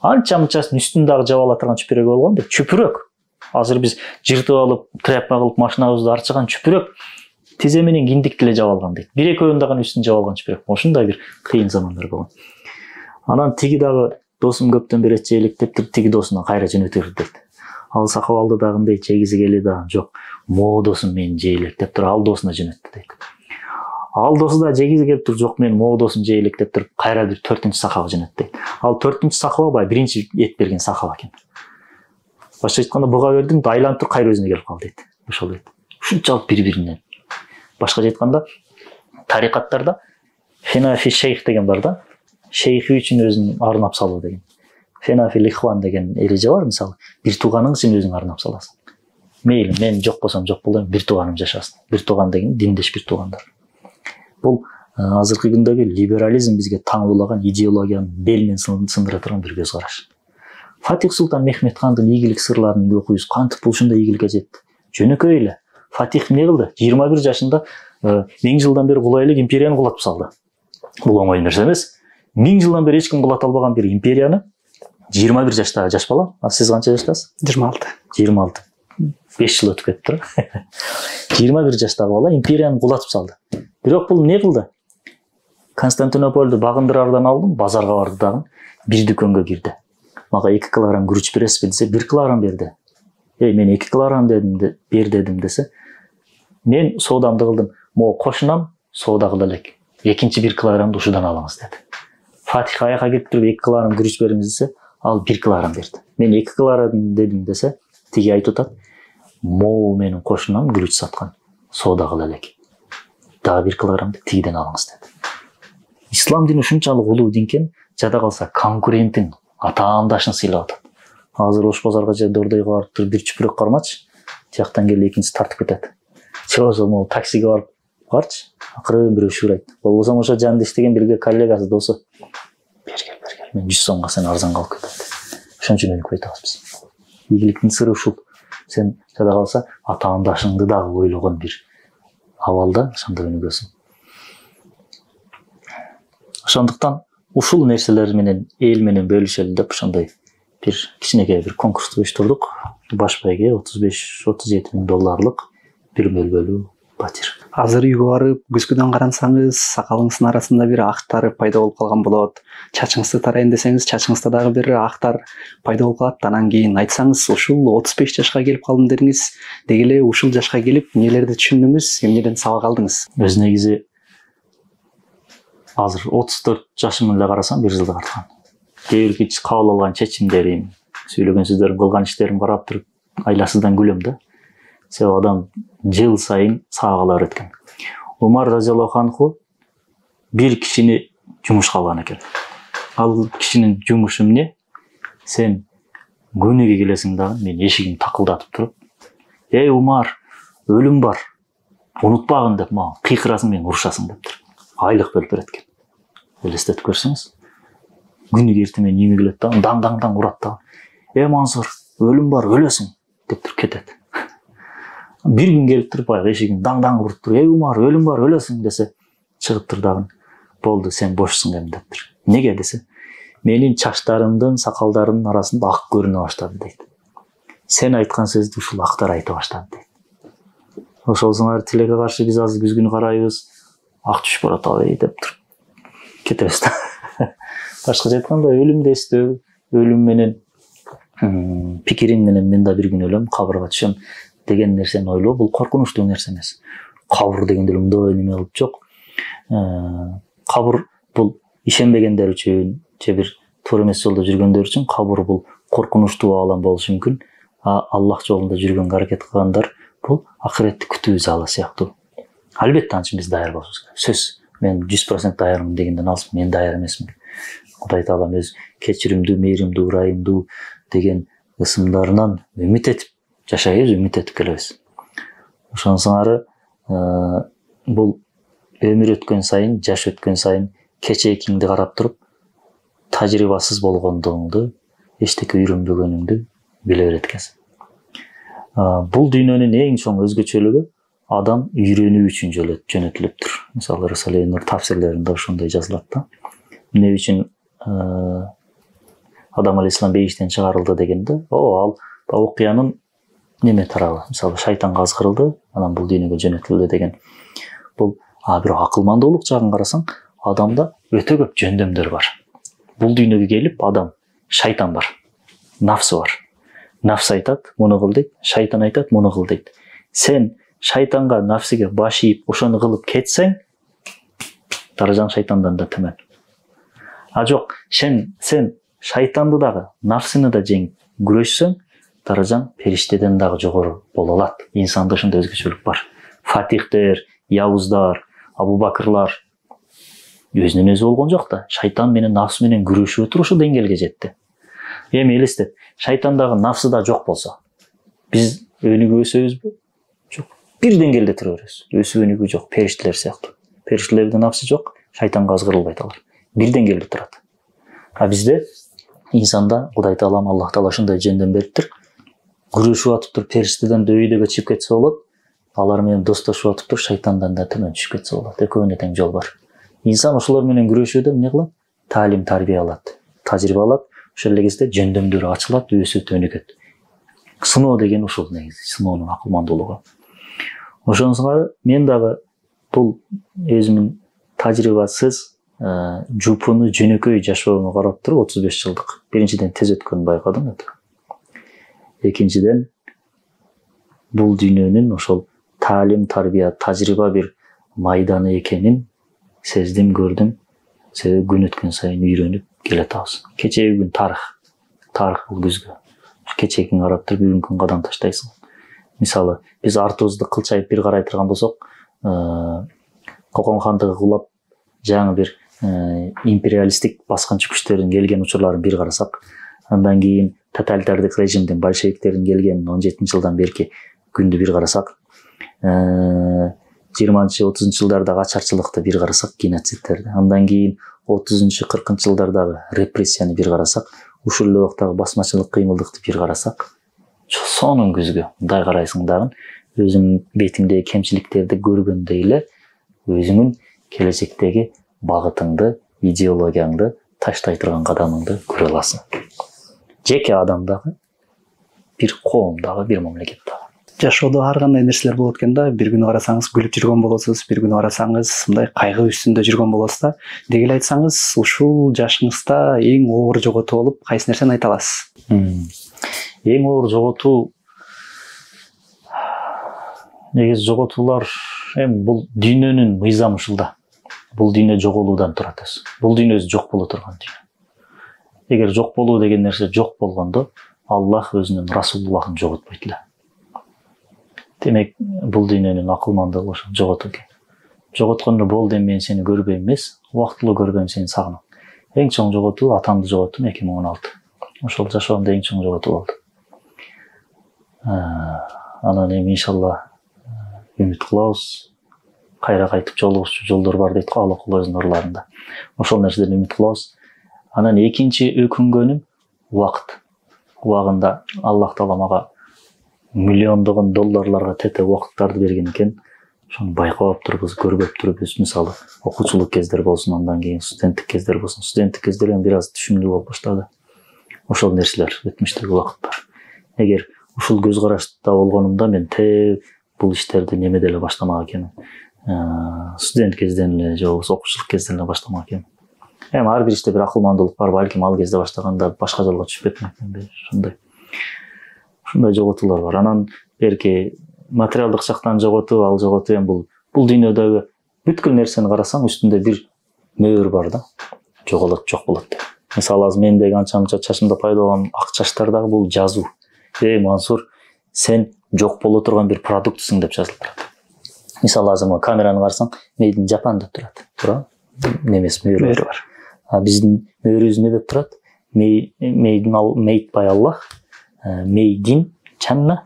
Анча мынчасын үстүн дагы жаба ала турган чүпүрөк болгон дейт. Чүпүрөк. Азыр биз жыртып алып, тряпка кылып машинабызды арчыган чүпүрөк тизе менен киндикти эле жаба алган дейт. Бир экөөнүн дагы үстүн жаба алган чүпүрөк. Ошондой бир кыйын замандар болгон. Анан тиги дагы досум көптөн бери жээлектеп туруп тиги досуна кайра жөнөтөр дейт. Ал сакабалды дагындай жегизи келе да жок. Мо досум мени жээлектеп туруп ал досуна жөнөттү дейт. Ал досу да жегизи келип туруп жок мен мо досум жээлектеп туруп кайра бир 4-нчү сакаба жөнөттү дейт. Ал 4-нчү сакаба бай биринчи эт берген сакаба экен. Башка айтканда буга бердим да айланып туруп кайра өзүнө келип калды дейт. Ошол дейт. Ушунчалык бири-биринен. Башкача айтканда тарикаттарда фенафи шейх деген бар да. Шейхи үчүн өзүн арнап салуу деген. Фенафил ихван деген эреже бар, мисалы, бир тууганың үчүн өзүң арнап саласың. Мейли, мен жок болсом жок болом, бир тууганым жашасын. Бир тууган деген диндеш бир туугандар. Бул азыркы күндөгү либерализм бизге таңуулаган идеологиянын белинен сындыра турган бир көз караш. Фатих Султан Мехмет хандын ийгилик сырларын окуйбуз. Кантип бул ушундай ийгиликке жетти? Жөнөкөй эле. Фатих эмне кылды? 21 жашында 1000 жылдан бери кулай элек империяны кулатып салды. Бул оңой нерсе эмес. 1000 жылдан бери эч ким кулата албаган бир империяны 21 жаштагы жаш бала, а сиз канча жаштасыз? 26. 26. 5 жыл өтүп кетти. 21 жаштагы бала империяны кулатып салды. Бирок бул эмне кылды? Константинополду багындырардан алдын базарга барды дагы бир дүкөнгө кирди. Мага 2 килограмм күрүч бересизби десе 1 килограмм берди. Мен 2 килограмм бер дедим десе, мен соодамды кылдым. Мо кошунам соода кыла элек. Экинчи 1 килограммды ушудан алыңыз деди. Фатих аяка келип туруп 2 килограмм күрүч бериңиз десе, ал 1 килограмм берди. Мен 2 килограмм дедим десе, тиги айтып атат. Мо менин кошунам күрүч саткан. Соода кыла элек. Дагы 1 килограммды тигиден алыңыз деди. Ислам дини ушунчалык улуу динкен, жада калса конкурентин атаандашын сыйлап атат. Азыр ош базарга же Дордойго барып туруп бир чүпүрөк кармачы, тияктан келип экинчиси тартып кетет. Чоосо могу таксиге барып барчы, акырын бирөө шурайт. Болбосо ошо жанында иштеген бирге коллегасы досу. Бергел. Мен 100 сомго сен арзан калып кетет. Ошон үчүн өнүкпөй атабыз биз. Ийгиликтин сыры ушул. Сен жада калса атаандашыңды дагы ойлогон бир абалда ошондо өнүгөсүң. Ошондуктан ушул нерселер менен эл менен бөлүшөлү деп ошондой бир кичинекей бир конкурсту уюштурдук. Баш байге $35-37 миң бир бөлбөлүү батир. Азыр үйгө барып, күзгүдөн карансаңыз, сакалыңыздын арасында бир актар пайда болуп калган болот. Чачыңызды тарайын десеңиз, чачыңызда дагы бир актар пайда болуп калат. Анан кийин айтсаңыз, ушул 35 жашка келип калдым дедиңиз. Деги эле ушул жашка келип, эмнелерди түшүндүңүз, эмнеден сабак алдыңыз? Өз негизи азыр 34 жашым эле карасам, 1 жылда арткан. Кээ бир кабыл алган чечимдерим, сүйлөгөн сөздөрүм, кылган иштерим карап туруп айласыздан күлөм да. Себеби адам жыл сайын сабак өткөн. Умар разияллаху анху бир кишини жумушка алган экен. Ал кишинин жумушу эмне? Сен көнүгө келесиң дагы, мен эшигимди такылдатып туруп, "Эй Умар, өлүм бар. Унутпагын" деп мага кыйкырасың, мен урушасың дептир. Айлык бөлүп берет экен. Элестетип көрсөңүз. Күнү эртең менен үйгө келет да, даң урат да. "Эй Мансур, өлүм бар, өлөсүң" деп туруп кетет. Бир күн келип туруп, баягы эшигин даң уруп туруп, "Эй Умар, өлүм бар, өлөсүң" десе, чыгып тур дагы. "Болду, сен бошсуң эми" дептир. Неге десе, менин чачтарымдын, сакалдарымдын арасында ак көрүнө баштады дейт. Сен айткан сөздү ушул актар айта баштады дейт. Ошолсуңар тилекке каршы биз азыр күзгүнү карайбыз, ак түшүп барат абай деп туруп кетебиз да. Башкача айтканда, өлүмдү эстөө, өлүм менен пикириң менен мен да бир күн өлөм, кабырга түшөм деген нерсени ойлоо, бул коркунучтуу нерсе эмес. Кабыр дегенде мындай неме кылып жок. Кабыр бул ишенбегендер үчүн, же бир туура эмес жолдо жүргөндөр үчүн кабыр бул коркунучтуу аалам болушу мүмкүн. Аллах жолунда жүргөнгө аракет кылгандар бул акыретти күтүү залы сыяктуу. Албетте анча биз даяр болушубуз керек. Сөз, мен 100% даярмын дегенден алыс, мен даяр эмесмин. Кудай Таалам өз кечиримдүү, мээримдүү, ырайымдуу деген ысымдарынан үмүт этип жашайбыз, үмүт этип келебиз. Ошонсуңары бул өмүр өткөн сайын, жаш өткөн сайын кечээкиңди карап туруп, тажрыйбасыз болгондугуңду, эчтеке үйрөнбөгөнүңдү биле берет экенсиң. Бул дүйнөнүн эң чоң өзгөчөлүгү адам үйрөнүү үчүн жөнөтүлүптүр. Мисалы Рисале Нур тафсирлеринде ошондой жазылат да. Эмне үчүн Адам алейхисалам бейиштен чыгарылды дегенде, ал окуянын неме тарабы. Мисалы шайтанга азгырылды, анан бул дүйнөгө жөнөтүлдү деген. Бул бирок акылмандуулук жагын карасаң, адамда өтө көп жөндөмдөр бар. Бул дүйнөгө келип адам, шайтан бар. Нафсы бар. Нафс айтат, муну кыл дейт, шайтан айтат, муну кыл дейт. Сен шайтанга, нафсиге баш ийип, ошону кылып кетсең, даражаң шайтандан да төмөн. Жок, сен шайтанды дагы, нафсыны да жеңип күрөшсөң, даражаң периштеден дагы жогору боло алат. Инсанда ушундай өзгөчөлүк бар. Фатихтер, Явуздар, Абу Бакырлар өзүнөн өзү болгон жок да. Шайтан менен нафс менен күрөшүп отуруп ушул деңгээлге жетти. Эми элестет, шайтандагы нафсы да жок болсо, биз өнүгүп өсөбүзбү? Жок. Бир деңгээлде тура беребиз. Өсүп өнүгүү жок, периштелер сыяктуу. Периштелердин нафсы жок, шайтанга азгырылбайт алар. Бир деңгээлде турат. Бизде инсанда Кудай Таалам, Аллах Таала ушундай жөндөм бериптир. Күрөшүп атыптыр, периштеден дөйдөгө чыгып кетсе болот. Алар менен достошуп атыптыр, шайтандан да төмөн түшүп кетсе болот. Экөөнүнө тең жол бар. Инсан ошолор менен күрөшүүдө эмне кылат? Таалим, тарбия алат, тажрыйба алат. Ошол эле кезде жөндөмдөрү ачылат, өсөт, өнүгөт. Сыноо деген ушул негизи, сыноонун акылмандуулугу. Ошонусуңар мен дагы бул өзүмдүн тажрыйбасыз жупуну жөнөкөй жашоону карап туруп 35 жылдык. Биринчиден тез өткөнүн байкадым. Экинчиден бул дүйнөнүн ошол таалим, тарбия, тажрыйба бир майданы экенин сездим, көрдүм. Себеби күн өткөн сайын үйрөнүп келатабыз. Кечеги күн тарых бул күзгү. Кечегиңи карап туруп бүгүнкү күн кадам таштайсың. Мисалы, биз артыбызды кылчайып бир карай турган болсок, Кокон хандыгы кулап, жаңы бир империалисттик баскынчы күчтөрдүн келген учурларын бир карасак, андан кийин тоталитардык режимдин, большевиктердин келген 17-жылдан берки күндү бир карасак, 20-30 жылдардагы ачарчылыкты бир карасак, геноцидтерди, андан кийин 30-40 жылдардагы репрессияны бир карасак, ушул эле убактагы басмачылык кыймылдыкты бир карасак, сонун күзгү мындай карайсың дагы өзүңүн бетиңдеги кемчиликтерди көргөндөй эле өзүңүн келечектеги багытыңды, идеологияңды, таштай турган кадамыңды көрө аласың. Жеке адамдагы, бир коомдагы, бир мамлекеттеги. Жашоодо ар кандай нерселер болот экен да. Бир күнү карасаңыз күлүп жүргөн болосуз, бир күнү карасаңыз мындай кайгы үстүндө жүргөн болосуз да. Деги эле айтсаңыз, ушул жашыңызда эң оор жоготуу болуп, кайсы нерсени айта аласыз? Эң оор жоготуу, негизи жоготуулар эми бул дүйнөнүн мыйзамы ушулда. Бул дүйнө жоголуудан турат өзү. Бул дүйнө өзү жок боло турган дүйнө. Эгер жок болуу деген нерсе жок болгондо, Аллах өзүнүн Расулуллахын жоготпойт эле. Демек, бул дүйнөнүн акылмандыгы ошо жоготуу экен. Жоготкондо болду, мен сени көрбөйм эмес, убактылуу көрбөйм, сени сагынам. Эң чоң жоготуу атамды жоготтум 2016. Ошол жашоомдо эң чоң жоготуу болду. Анан эми иншалла үмүт кылабыз. Кайра кайтып жолугушчу жолдор бар дейт го, Алла өзүнүн нурларында. Ошол нерседен үмүт кылабыз. Анан экинчи өкүнгөнүм убакыт. Убагында Аллах Таала мага миллиондогон долларларга тете убакыттарды берген экен. Ошону байкап турбуз, көрбөп турбуз. Мисалы, окуучулук кездер болсун, андан кийин студенттик кездер болсун. Студенттик кездер эми бир аз түшүмдүү болуп баштады. Ошол нерселер, өтмүштөгү убакыттар. Эгер ушул көз карашта болгонумда мен бул иштерди немеде эле баштамак экенмин. Студент кезден эле же болбосо окуучулук кезден эле баштамак экенмин. Эми ар бир иште бир акылмандуулук бар, балким ал кезде баштаганда башка жолго түшүп кетмекмин. Ушундай жоготуулар бар. Анан берки материалдык жактан жоготуу, ал жоготуу эми бул дүйнөдөгү бүткүл нерсени карасаң, үстүндө бир мөөр бар да. Жоголот, жок болот деп. Мисалы, азыр мендеги анча-мынча чачымда пайда болгон ак чачтар дагы бул жазуу. Мансур, сен жок боло турган бир продуктсуң деп жазылып турат. Мисалы, азыр камераны карасаң, Made in Japan деп турат. Туура? Немес мөөрү бар. Биздин мөөрүбүз эмне деп турат? Made by Allah, Made in China.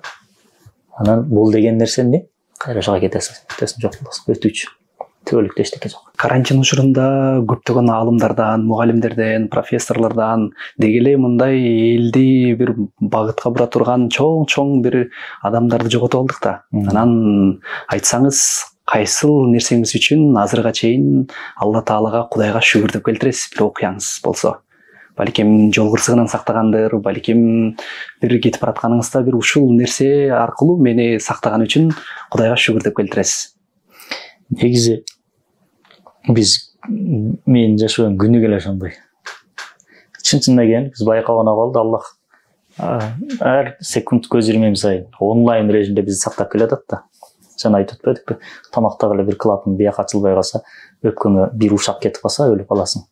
Анан бул деген нерсе эмне? Кайра жака кетесиң, жок болосуң, өтүүчү. түбөлүктүү эчтеке жок. Карантин учурунда көптөгөн аалымдардан, мугалимдерден, профессорлордон деги эле мындай элди бир багытка бура турган чоң бир адамдарды жоготуп алдык да. Анан айтсаңыз, кайсыл нерсеңиз үчүн азырга чейин Алла Таалага, Кудайга шүгүр деп келтиресиз, бир окуяңыз болсо? Балким жол кырсыгынан сактагандыр, балким бир кетип баратканыңызда бир ушул нерсе аркылуу мени сактаган үчүн Кудайга шүгүр деп келтиресиз. Негизи мен жашаган күнү келе ошондой. Чын деген биз байкаган абалды Аллах ар секунд көз ирмем сайын онлайн режимде бизди сактап келатат да. Жана айтып өтпөдүкпү? Тамактагы эле бир клапан бияк ачылбай калса, өпкөңө бир ушак кетип калса өлүп каласың.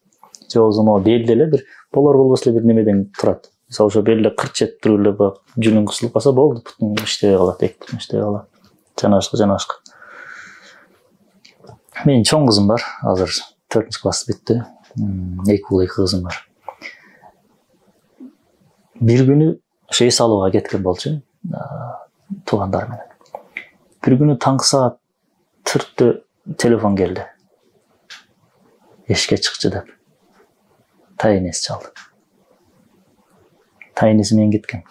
Же болбосо могу белде эле бир болбос эле бир немеден турат. Мисалы ошо белде кырт жетип туруп эле жүнүң кысылып калса болду, бутуң иштебей калат, эки бутуң иштебей калат. Жана башка. Менин чоң кызым бар, азыр 4-класс бүттү. 2 уул 2 кызым бар. Бир күнү ошо эс алууга кеткен болчу, туугандар менен. Бир күнү таңкы саат 4-тө телефон келди. Эшикке чыкчы деп. Тайнес чалды. Тайнеси менен кеткен.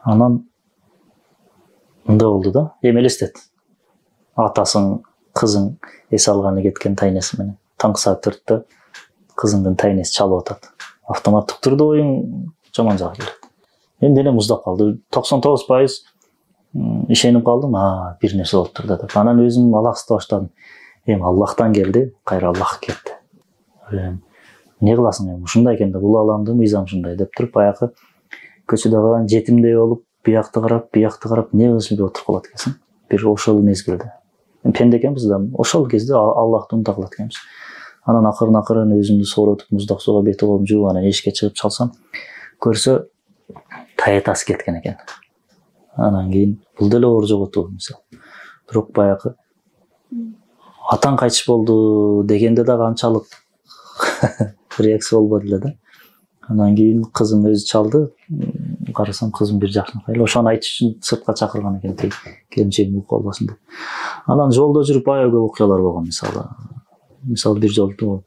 Анан мындай болду да, эми элестет. Атасың, кызың эс алганы кеткен тайнеси менен. Таңкы саат 4-тө кызыңдын тайнеси чалып атат. Автоматтык түрдө оюң жаман жагы келет. Мен денем уздап калды. 99% ишенип калдым, бир нерсе болуптур да деп. Анан өзүм алаксыта баштадым. Эми Аллахтан келди, кайра Аллах кетти. Не кыласың эми? Ушундай экен да, бул аламдын мыйзам ушундай деп туруп, баягы көчөдө калган жетимдей болуп, биякты карап, не кылышып отуруп калат экенсиң. Бир ошол мезгилде. Пенде экенбиз да, ошол кезде Аллахты унута калат экенбиз. Анан акырын өзүмдү сооротуп, муздак сууга бет колум жууп, анан эшикке чыгып чалсам, көрсө таятасы кеткен экен. Анан кийин бул деле оор жоготуу мисалы. Бирок баягы атаң кайтыш болду дегенде дагы анчалык реакция болбоду эле да. Анан кийин кызым өзү чалды. Карасам кызым бир жакшынакай эле ошону айтыш үчүн сыртка чакырган экен, келинчегим угуп калбасын деп. Анан жолдо жүрүп аябай көп окуялар болгон мисалы бир жолу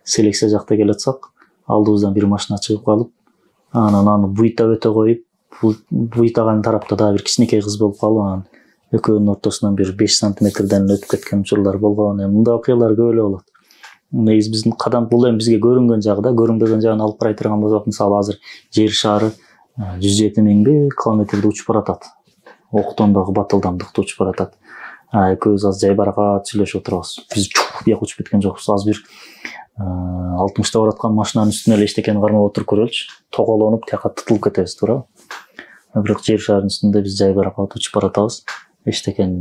селекция жакта келатсак, алдыбыздан бир машина чыгып калып, анан аны буйта өтө коюп, буйтаган тарапта дагы бир кичинекей кыз болуп калып, анан экөөнүн ортосунан бир 5 сантиметрден өтүп кеткен учурлар болгон. Мындай окуялар көп эле болот. Негизи биздин кадам бул эми бизге көрүнгөн жагы, көрүнбөгөн жагын алып барай турган болсок, мисалы азыр жер шары 107.000 километрде учуп баратат. Октондогу батылдамдыкта учуп баратат. Экөөбүз аз жайбаракат сүйлөшүп отурабыз. Биз бияка учуп кеткен жокпуз. Аз бир 60та бараткан машинанын үстүнө эле эчтекени кармап отуруп көрөлүчү. Тоголонуп, тияка тытылып кетебиз, туурабы? Бирок жер шарынын үстүндө биз жайбаракат учуп баратабыз. Эчтекени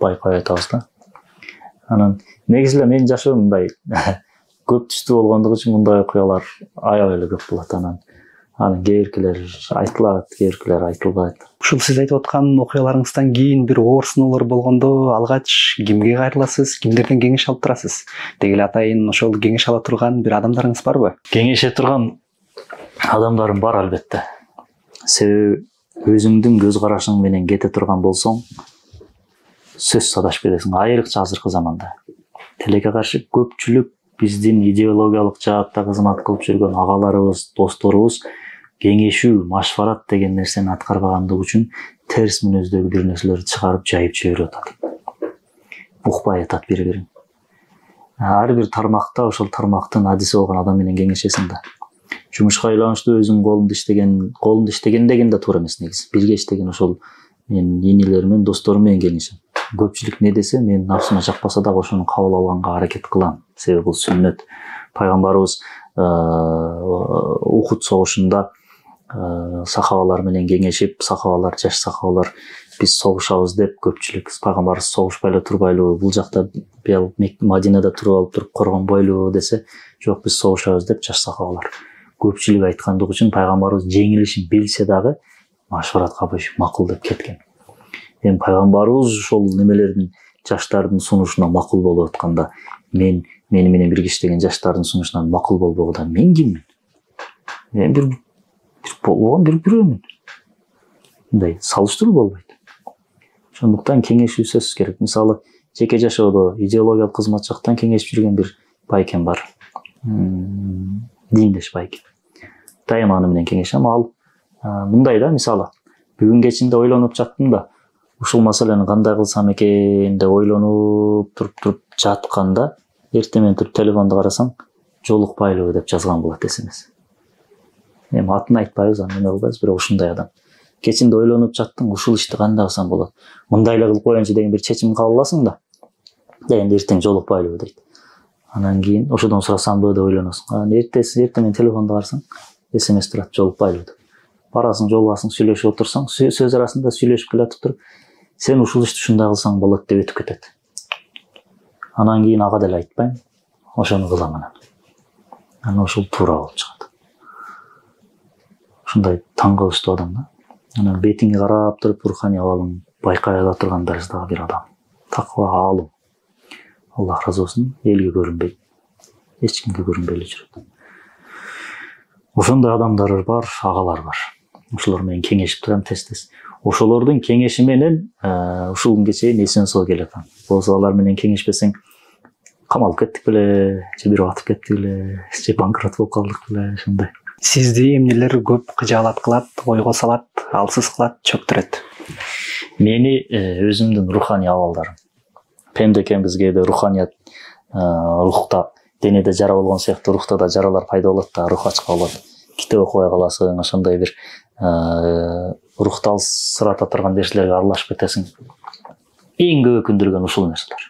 байкабай атабыз да. Анан негизи эле менин жашоом мындай көп түстүү болгондугу үчүн мындай окуялар аябай эле көп болот. Анан кээ-биркилер айтылат, кээ-биркилер айтылбайт. Ушул сиз айтып аткан окуяларыңыздан кийин бир оор сыноолор болгондо алгач кимге кайрыласыз, кимдерден кеңеш алып турасыз? Деги эле атайын ошол кеңеш ала турган бир адамдарыңыз барбы? Кеңеше турган адамдарым бар албетте. Себеби өзүңдүн көз карашың менен кете турган болсоң, сөз садаш бересиң, айрыкча азыркы заманда. Тилекке каршы көпчүлүк биздин идеологиялык жаатта кызмат кылып жүргөн агаларыбыз, досторубуз кеңешүү, машварат деген нерсени аткарбагандыгы үчүн терс мүнөздөгү бир нерселерди чыгарып жайып жиберип атат. Укпай атат бири-бирин. Ар бир тармакта ошол тармактын адиси болгон адам менен кеңешесиң да. Жумушка байланыштуу өзүң колунда иштеген деген да туура эмес негизи. Бирге иштеген ошол менин инилерим менен, досторум менен кеңешем. Көпчүлүк не десе, мен нафсыма жакпаса дагы ошону кабыл алганга аракет кылам. Себеби бул сүннөт. Пайгамбарыбыз Ухуд согушунда сахабалар менен кеңешип, жаш сахабалар биз согушабыз деп көпчүлүк пайгамбарыбыз согушпай эле турбайлыбы, бул жакта Мадинада туруп алып туруп коргонбойлубу десе, жок, биз согушабыз деп жаш сахабалар көпчүлүк айткандыгы үчүн пайгамбарыбыз жеңилишин билсе дагы машваратка коюп макул деп кеткен. Эми пайгамбарыбыз ошол немелердин жаштардын сунушуна макул болуп атканда, мени менен бирге иштеген жаштардын сунушуна макул болбогуда мен киммин? Мен бир бирөөмүн. Мындай салыштыруу болбойт. Ошондуктан кеңешүү сөзсүз керек. Мисалы, жеке жашоодо идеологиялык кызмат жактан кеңешип жүргөн бир байкем бар. Диндеш байкем. Дайыма аны менен кеңешем. Ал мындай да, мисалы, бүгүн кечинде ойлонуп жаттым да, ушул маселени кандай кылсам экен деп ойлонуп туруп жатканда, эртең менен туруп телефонду карасаң, жолукпайлыбы деп жазган болот эсемес. Эми атын айтпайбыз, аны эме кылбайбыз, бирок ушундай адам. Кечинде ойлонуп жаттым, ушул ишти кандай кылсам болот? Мындай эле кылып коеюнчу деген бир чечим кабыл аласың да. Дегенде эртең жолукпайлыбы дейт. Анан кийин ошодон сурасамбы деп ойлоносуң. Эртең менен телефонду карасаң, СМС турат, жолукпайлыбы деп. Барасың, жолугасың, сүйлөшүп отурсаң, сөз арасында сүйлөшүп келатып туруп, сен ушул ишти ушундай кылсаң болот деп өтүп кетет. Анан кийин ага деле айтпайм, ошону кылам анан. Анан ушул туура болуп чыгат. Ушундай таң кылыштуу адам да. Анан бетиңе карап туруп руханий абалың байкай ала турган дараждагы бир адам. Таква, алым. Аллах разы болсун, элге көрүнбөйт. Эч кимге көрүнбөй эле жүрөт. Ошондой адамдар бар, агалар бар. Ошолор менен кеңешип турам тез-тез. Ошолордун кеңеши менен ушул күнгө чейин эсен соо келатам. Болсо алар менен кеңешпесең, камалып кеттик беле, же бирөө атып кетти беле, же банкрот болуп калдык беле, ошондой. Сизди эмнелер көп кыжаалат кылат, ойго салат, алсыз кылат, чөктүрөт? Мени өзүмдүн руханий абалдарым. Пемдекен бизге да руханият, рухта денеде жара болгон сыяктуу рухта да жаралар пайда болот да, рух ачка болот. Китеп окубай каласың, ошондой бир рухты алсырата турган нерселерге аралашып кетесиң. Эң көп өкүндүргөн ушул нерселер.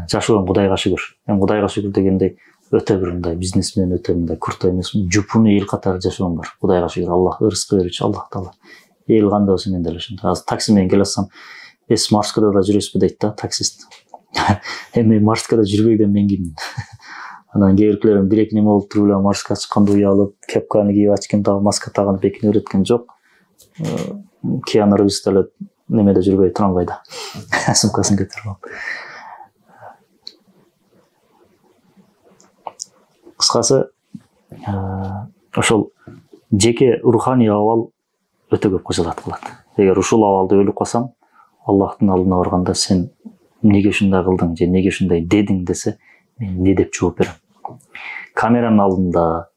Жашоом Кудайга шүгүр. Мен Кудайга шүгүр дегендей өтө бир мындай бизнесмен, өтө мындай курт эмесмин. Жупуну эл катары жашоом бар. Кудайга шүгүр, Аллах ырыскы берүүчү, Аллах Таала. Эл кандай болсо мен деле ошондой. Азыр такси менен келесем, Марскада да жүрөсүзбү дейт да таксист. Эми Марскада жүрбөйдөн мен киммин? Анан кээбиркилерим бир-эки неме болуп туруп эле Марска чыкканда уялып, кепканы кийип, очкин тагып, маска тагынып экини өйрөткөн жок. Киану Ривз деле немеде жүрбөй, трамвайда. Сумкасын көтөрүп алып. Кыскасы, ошол жеке руханий абал өтө көп кыжаалат кылат. Эгер ушул абалды өлүп калсам, Аллахтын алдына барганда сен неге ушундай кылдың же неге ушундай дедиң десе, мен не деп жооп берем? Камеранын алдында,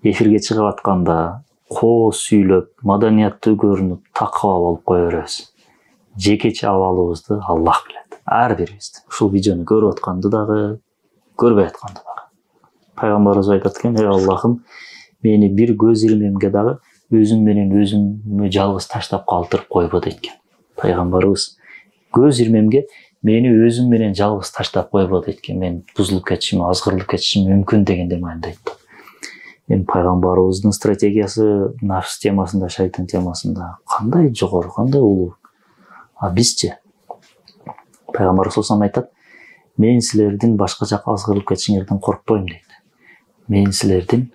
эфирге чыгып атканда, коо сүйлөп, маданияттуу көрүнүп, таква болуп кое беребиз. Жекече абалыбызды Аллах билет. Ар бирибизди. Ушул видеону көрүп атканды дагы, көрбөй атканды дагы. Пайгамбарыбыз айтат экен: "Эй Аллахым, мени бир көз ирмемге дагы өзүм менен өзүмдү жалгыз таштап калтырып койбо" дейт экен. Пайгамбарыбыз көз ирмемге мени өзүм менен жалгыз таштап койбо дейт экен. Мен бузулуп кетишим, азгырылып кетишим мүмкүн дегенде маанайт. Эми пайгамбарыбыздын стратегиясы нафс темасында, шайтан темасында кандай жогору, кандай улуу. А бизчи? Пайгамбар саллаллаху алейхи айтат: "Мен силердин башка жакка азгырылып кетишиңерден коркпойм" дейт. Мен силердин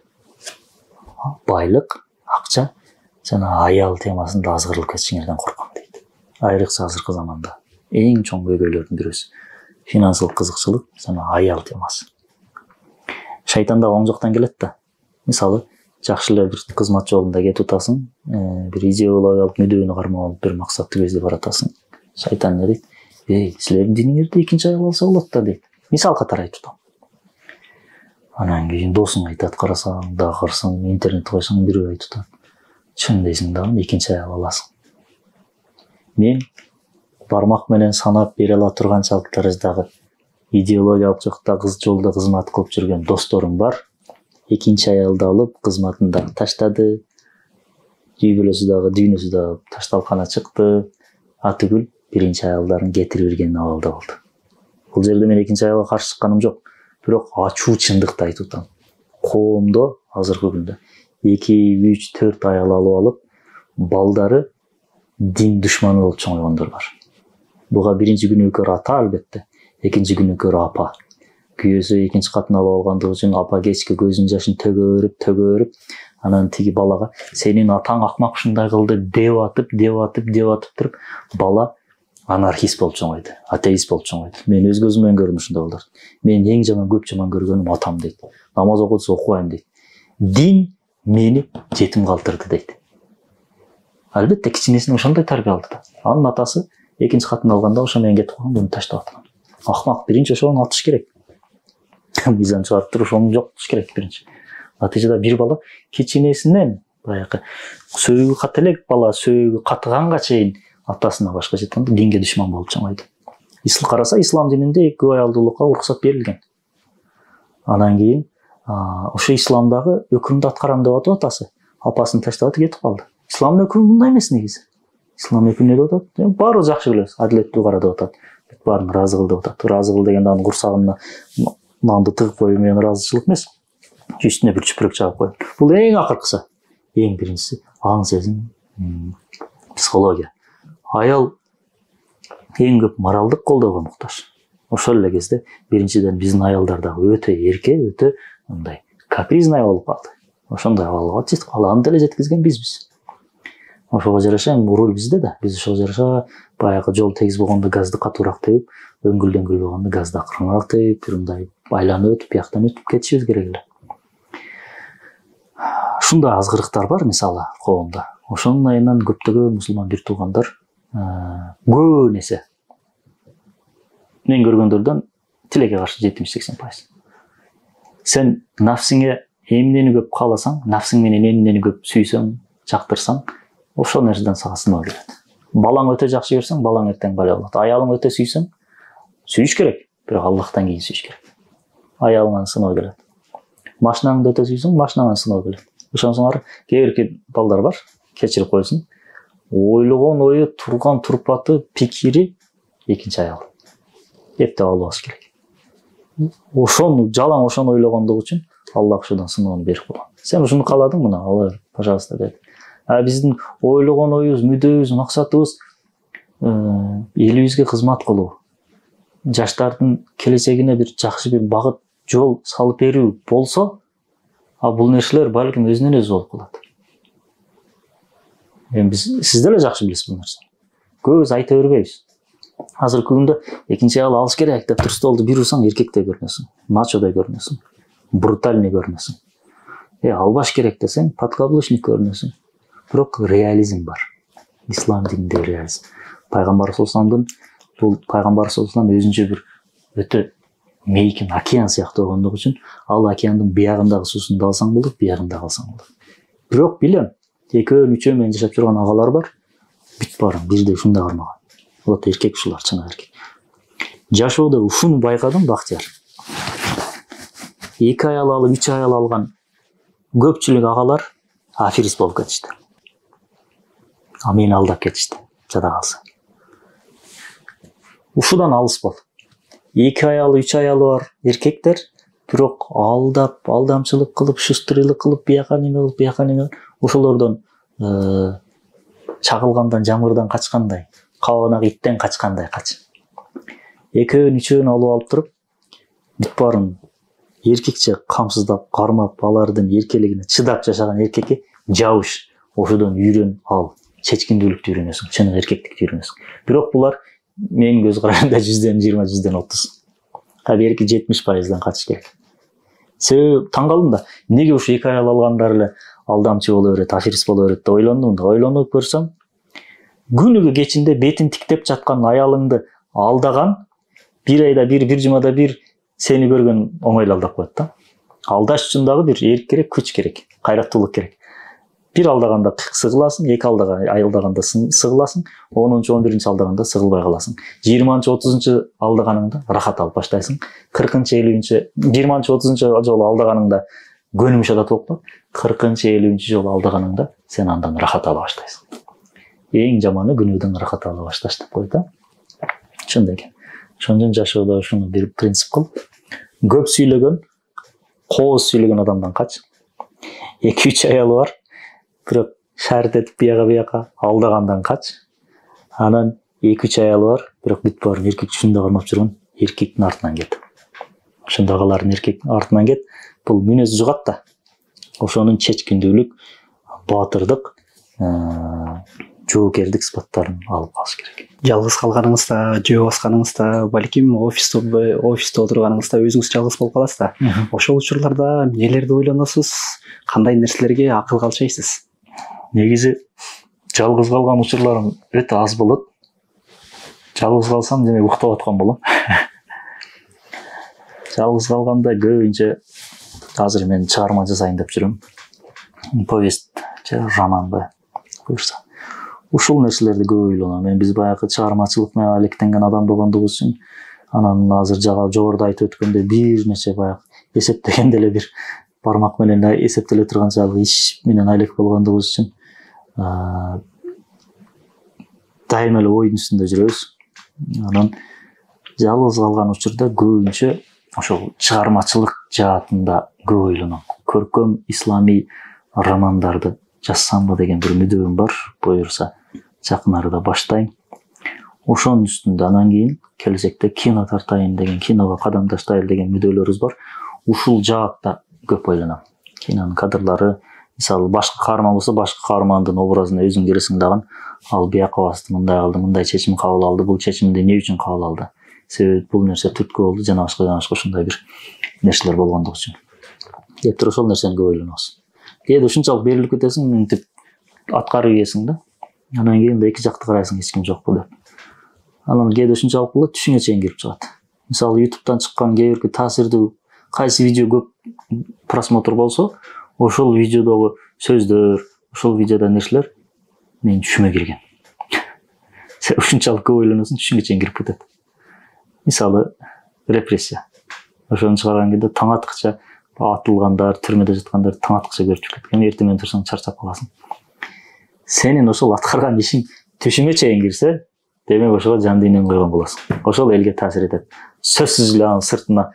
байлык, акча жана аял темасында азгырылып кетишиңерден корком дейт. Айрыкча азыркы заманда эң чоң көйгөйлөрдүн бирөөсү финансылык кызыкчылык жана аял темасы. Шайтан да оң жактан келет да. Мисалы, жакшы эле бир кызмат жолунда кетип атасың, бир идеологиялык мүддөөнү кармап алып бир максатты көздөп баратасың. Шайтан не дейт? "Эй, силердин диниңерде экинчи аял алса болот да" дейт. Мисал катары айтып атам. Анан кийин досуң айтат, карасаң, дагы карасаң, интернетте койсоң бирөө айтып атат. "Чын дейсиң дагы, экинчи аял аласың." Мен бармак менен санап бере ала турганчалык дараждагы идеологиялык жакта жолдо кызмат кылып жүргөн досторум бар. Экинчи аялды алып, кызматын да таштады. Үй бүлөсү дагы, дүйнөсү дагы ташталкана чыкты. Атүгүл биринчи аялдарын кетирип берген абалда болду. Бул жерде мен экинчи аялга каршы чыкканым жок. Бирок ачуу чындыкты айтып атам. Коомдо азыркы күндө 2, 3, 4 аял алып алып, балдары дин душманы болуп чоңойгондор бар. Буга биринчи күнөөкөр ата албетте, экинчи күнөөкөр апа. Күйөөсү экинчи катын алып алгандыгы үчүн апа кечке көзүнүн жашын төгөрүп, анан тиги балага "Сенин атаң акмак ушундай кылды" деп атып туруп, бала анархист болуп чоңойду, атеист болуп чоңойду. Мен өз көзүм менен көрдүм ушундай балдарды. Мен эң көп жаман көргөнүм атам дейт. Намаз окутса окубайм дейт. Дин мени жетим калтырды дейт. Албетте кичинесинен ошондой тарбия алды да. Анын атасы экинчи катын алганда ошо менен кетип калган, буну таштап аткан. Акмак, биринчи ошону атыш керек. Мыйзам чыгарып туруп ошону жоктуш керек биринчи. Натыйжада бир бала кичинесинен баягы сөөгү ката элек бала сөөгү катыганга чейин атасына башка жеткенде динге душман болуп чаңайды. Караса ислам дининде көп аялдуулукка уруксат берилген. Анан кийин ошо исламдагы өкүмдү аткарам деп атып атасы. Апасын таштап кетип калды. Исламдын өкүмү мындай эмес негизи. Ислам өкүмү деп атат. Баары жакшы билебиз. Адилеттүү кара деп атат. Баарын разы кыл деп атат. Разы кыл дегенде анын курсагына нанды тыгып коюу менен разычылык эмес. Үстүнө бир чүпүрөк чагып коюу. Бул эң акыркысы. Эң биринчиси аң сезим, психология. Аял эң көп моралдык колдоого муктаж. Ошол эле кезде биринчиден биздин аялдар дагы өтө эрке, өтө мындай капризный болуп калды. Ошондой абалга жетип калган деле жеткизген бизбиз. Ошого жараша роль бизде да. Биз ошого жараша баягы жол тегиз болгондо газды катуураак терип, өңгүлдөн болгондо газды акырыныраак терип, мындай айланып өтүп, бияктан өтүп кетишибиз керек эле. Ушундай азгырыктар бар мисалы коомдо. Ошонун айынан көптөгөн мусулман бир туугандар көп нерсе мен көргөндөрдөн тилекке каршы 70-80%. Сен нафсиңе эмнени көп кааласаң, нафсиң менен эмнени көп сүйсөң, жактырсаң, ошол нерседен сага сыноо келет. Балаң өтө жакшы көрсөң, балаң эртең бала болот. Аялың өтө сүйсөң, сүйүш керек, бирок Аллахтан кийин сүйүш керек. Аялыңан сыноо келет. Машинаңды өтө сүйсөң, машинаңан сыноо келет. Ошонсуңар кээ бир балдар бар, кечирип койсун. Ойлогон ою, турган турпаты, пикири экинчи аял. Эптеп албаш керек. Ошону жалаң ошону ойлогондугу үчүн Аллах ошодон сыноону берип койгон. Сен ушуну кааладың мына, алар, пожалуйста деп. Биздин ойлогон оюбуз, мүдөбүз, максатыбыз элибизге кызмат кылуу. Жаштардын келечегине бир жакшы бир багыт, жол салып берүү болсо, бул нерселер балким өзүнөн өзү болуп калат. Биз сиз деле жакшы билесиз бул нерсени. Көбүбүз айта бербейбиз. Азыркы күндө экинчи аял алыш керек деп тур столду бир урсаң эркектей көрүнөсүң, мачодай көрүнөсүң, брутальный көрүнөсүң. Албаш керек десең, подкаблучник көрүнөсүң. Бирок реализм бар. Ислам дининде реализм. Пайгамбар саллаллаху бул пайгамбар саллаллаху өзүнчө бир өтө мейкин океан сыяктуу болгондугу үчүн ал океандын биягындагы суусун да алсаң болот, биягында калсаң болот. Бирок билем, экөө, үчөө менен жашап жүргөн агалар бар. Бүт баарын бирдей ушундай кармаган. Вот эркек ушулар чын эркек. Жашоодо ушуну байкадым Бактияр. 2 аял алып, 3 аял алган көпчүлүк агалар аферист болуп кетишти. Мени алдап кетишти, жада калса. Ушудан алыс бол. 2 аялы, 3 аялы бар эркектер, бирок алдап, алдамчылык кылып, шустрыйлык кылып, бияка неме, ошолордон чагылгандан, жамырдан качкандай, кабанак иттен качкандай кач. 2-өн, 3-өн алып туруп, бүт баарын эркекче камсыздап, кармап, алардын эркелигине чыдап жашаган эркекке жабыш. Ошодон үйрөн ал. Чечкиндүүлүктү үйрөнөсүң, чын эркектикти үйрөнөсүң. Бирок булар менин көз карашымда 100ден 20, 100ден 30. Берки 70%дан качыш керек. Себеби таң калдым да, неге ушу 2 аял алгандар эле алдамчы боло берет, аферист боло берет деп ойлондум да. Ойлонуп көрсөм, күнүгө кечинде бетин тиктеп жаткан аялыңды алдаган, бир айда бир жумада бир сени көргөн оңойло алдап коет да. Алдаш үчүн дагы бир эрк керек, күч керек, кайраттуулук керек. Бир алдаганда сыгыласың, 2 алдаганда сыгыласың, 10-11 алдаганда сыгылбай каласың. 20-30 алдаганыңда рахат алып баштайсың. 40-50 20-30 жолу алдаганыңда көнүм шадат болуп калат. 40-50 жолу алдаганыңда сен андан рахат ала баштайсың. Эң жаманы күнөөдөн рахат ала башташ деп койду да. Ошондой экен. Ошондон жашоодо ушуну бир принцип кыл. Көп сүйлөгөн, кооз сүйлөгөн адамдан кач. 2-3 аялы бар. Бирок шарт этип бияка алдагандан кач. Анан 2-3 аялы бар, бирок бүт баарын эркек ушундай кармап жүргөн эркектин артынан кет. Ошондой агалардын эркектин артынан кет. Бул мүнөз жугат да. Ошонун чечкиндүүлүк, баатырдык, жоокердик сыпаттарын алып калыш керек. Жалгыз калганыңызда, жөө басканыңызда, балким офисте отурганыңызда өзүңүз жалгыз болуп каласыз да. Ошол учурларда нелерди ойлоносуз? Кандай нерселерге акыл калчайсыз? Негизи жалгыз калган учурларым өтө аз болот. Жалғыз қалсам демек уктап аткан болом. Жалғыз қалғанда көбүнчө азыр мен чыгарма жасайын деп жүрөм. Повесть же романды буюрса. Ушул нерселерди көп ойлоном. Мен биз баягы чыгармачылык менен алектенген адам болгондугубуз үчүн анан азыр жогоруда айтып өткөндөй бир нече баягы эсептегенде эле бир бармак менен эсептеле турганчалык иш менен алек болгондугубуз үчүн дайыма эле ойдун үстүндө жүрөбүз. Анан жалгыз калган учурда көбүнчө ошол чыгармачылык жаатында көп ойлоном. Көркөм исламий романдарды жазсамбы деген бир мүдөм бар. Буюрса жакын арада баштайм. Ошонун үстүндө анан кийин келечекте кино тартайын деген, киного кадам таштайын деген мүдөлөрүбүз бар. Ушул жаатта көп ойлоном. Кинонун кадрлары, мисалы башкы каарман болсо, башкы каармандын образына өзүң киресиң дагы, ал бияка басты, мындай кылды, мындай чечим кабыл алды, бул чечимди эмне үчүн кабыл алды? Себеби бул нерсе түрткү болду, жана башка ушундай бир нерселер болгондугу үчүн. Деп туруп ошол нерсени көп ойлонобуз. Кээде ушунчалык берилип кетесиң, мынтип аткарып ийесиң да. Анан кийин эки жакты карайсың, эч ким жокпу деп. Анан кээде ушунчалык болот, түшүңө чейин кирип чыгат. Мисалы YouTube'дан чыккан кээ бирки таасирдүү кайсы видео көп просмотр болсо, ошол видеодогу сөздөр, ошол видеода нерселер менин түшүмө кирген. Ушунчалык көп ойлоносуң, түшүңө чейин кирип кетет. Мисалы репрессия. Ошону чыгарган кезде таң аткыча атылгандар, түрмөдө жаткандар таң аткыча көрүп кеткен. Эртең менен турсаң чарчап каласың. Сенин ошол аткарган ишиң түшүңө чейин кирсе, демек ошого жан дүйнөң койгон болосуң. Ошол элге таасир этет. Сөзсүз эле анын сыртына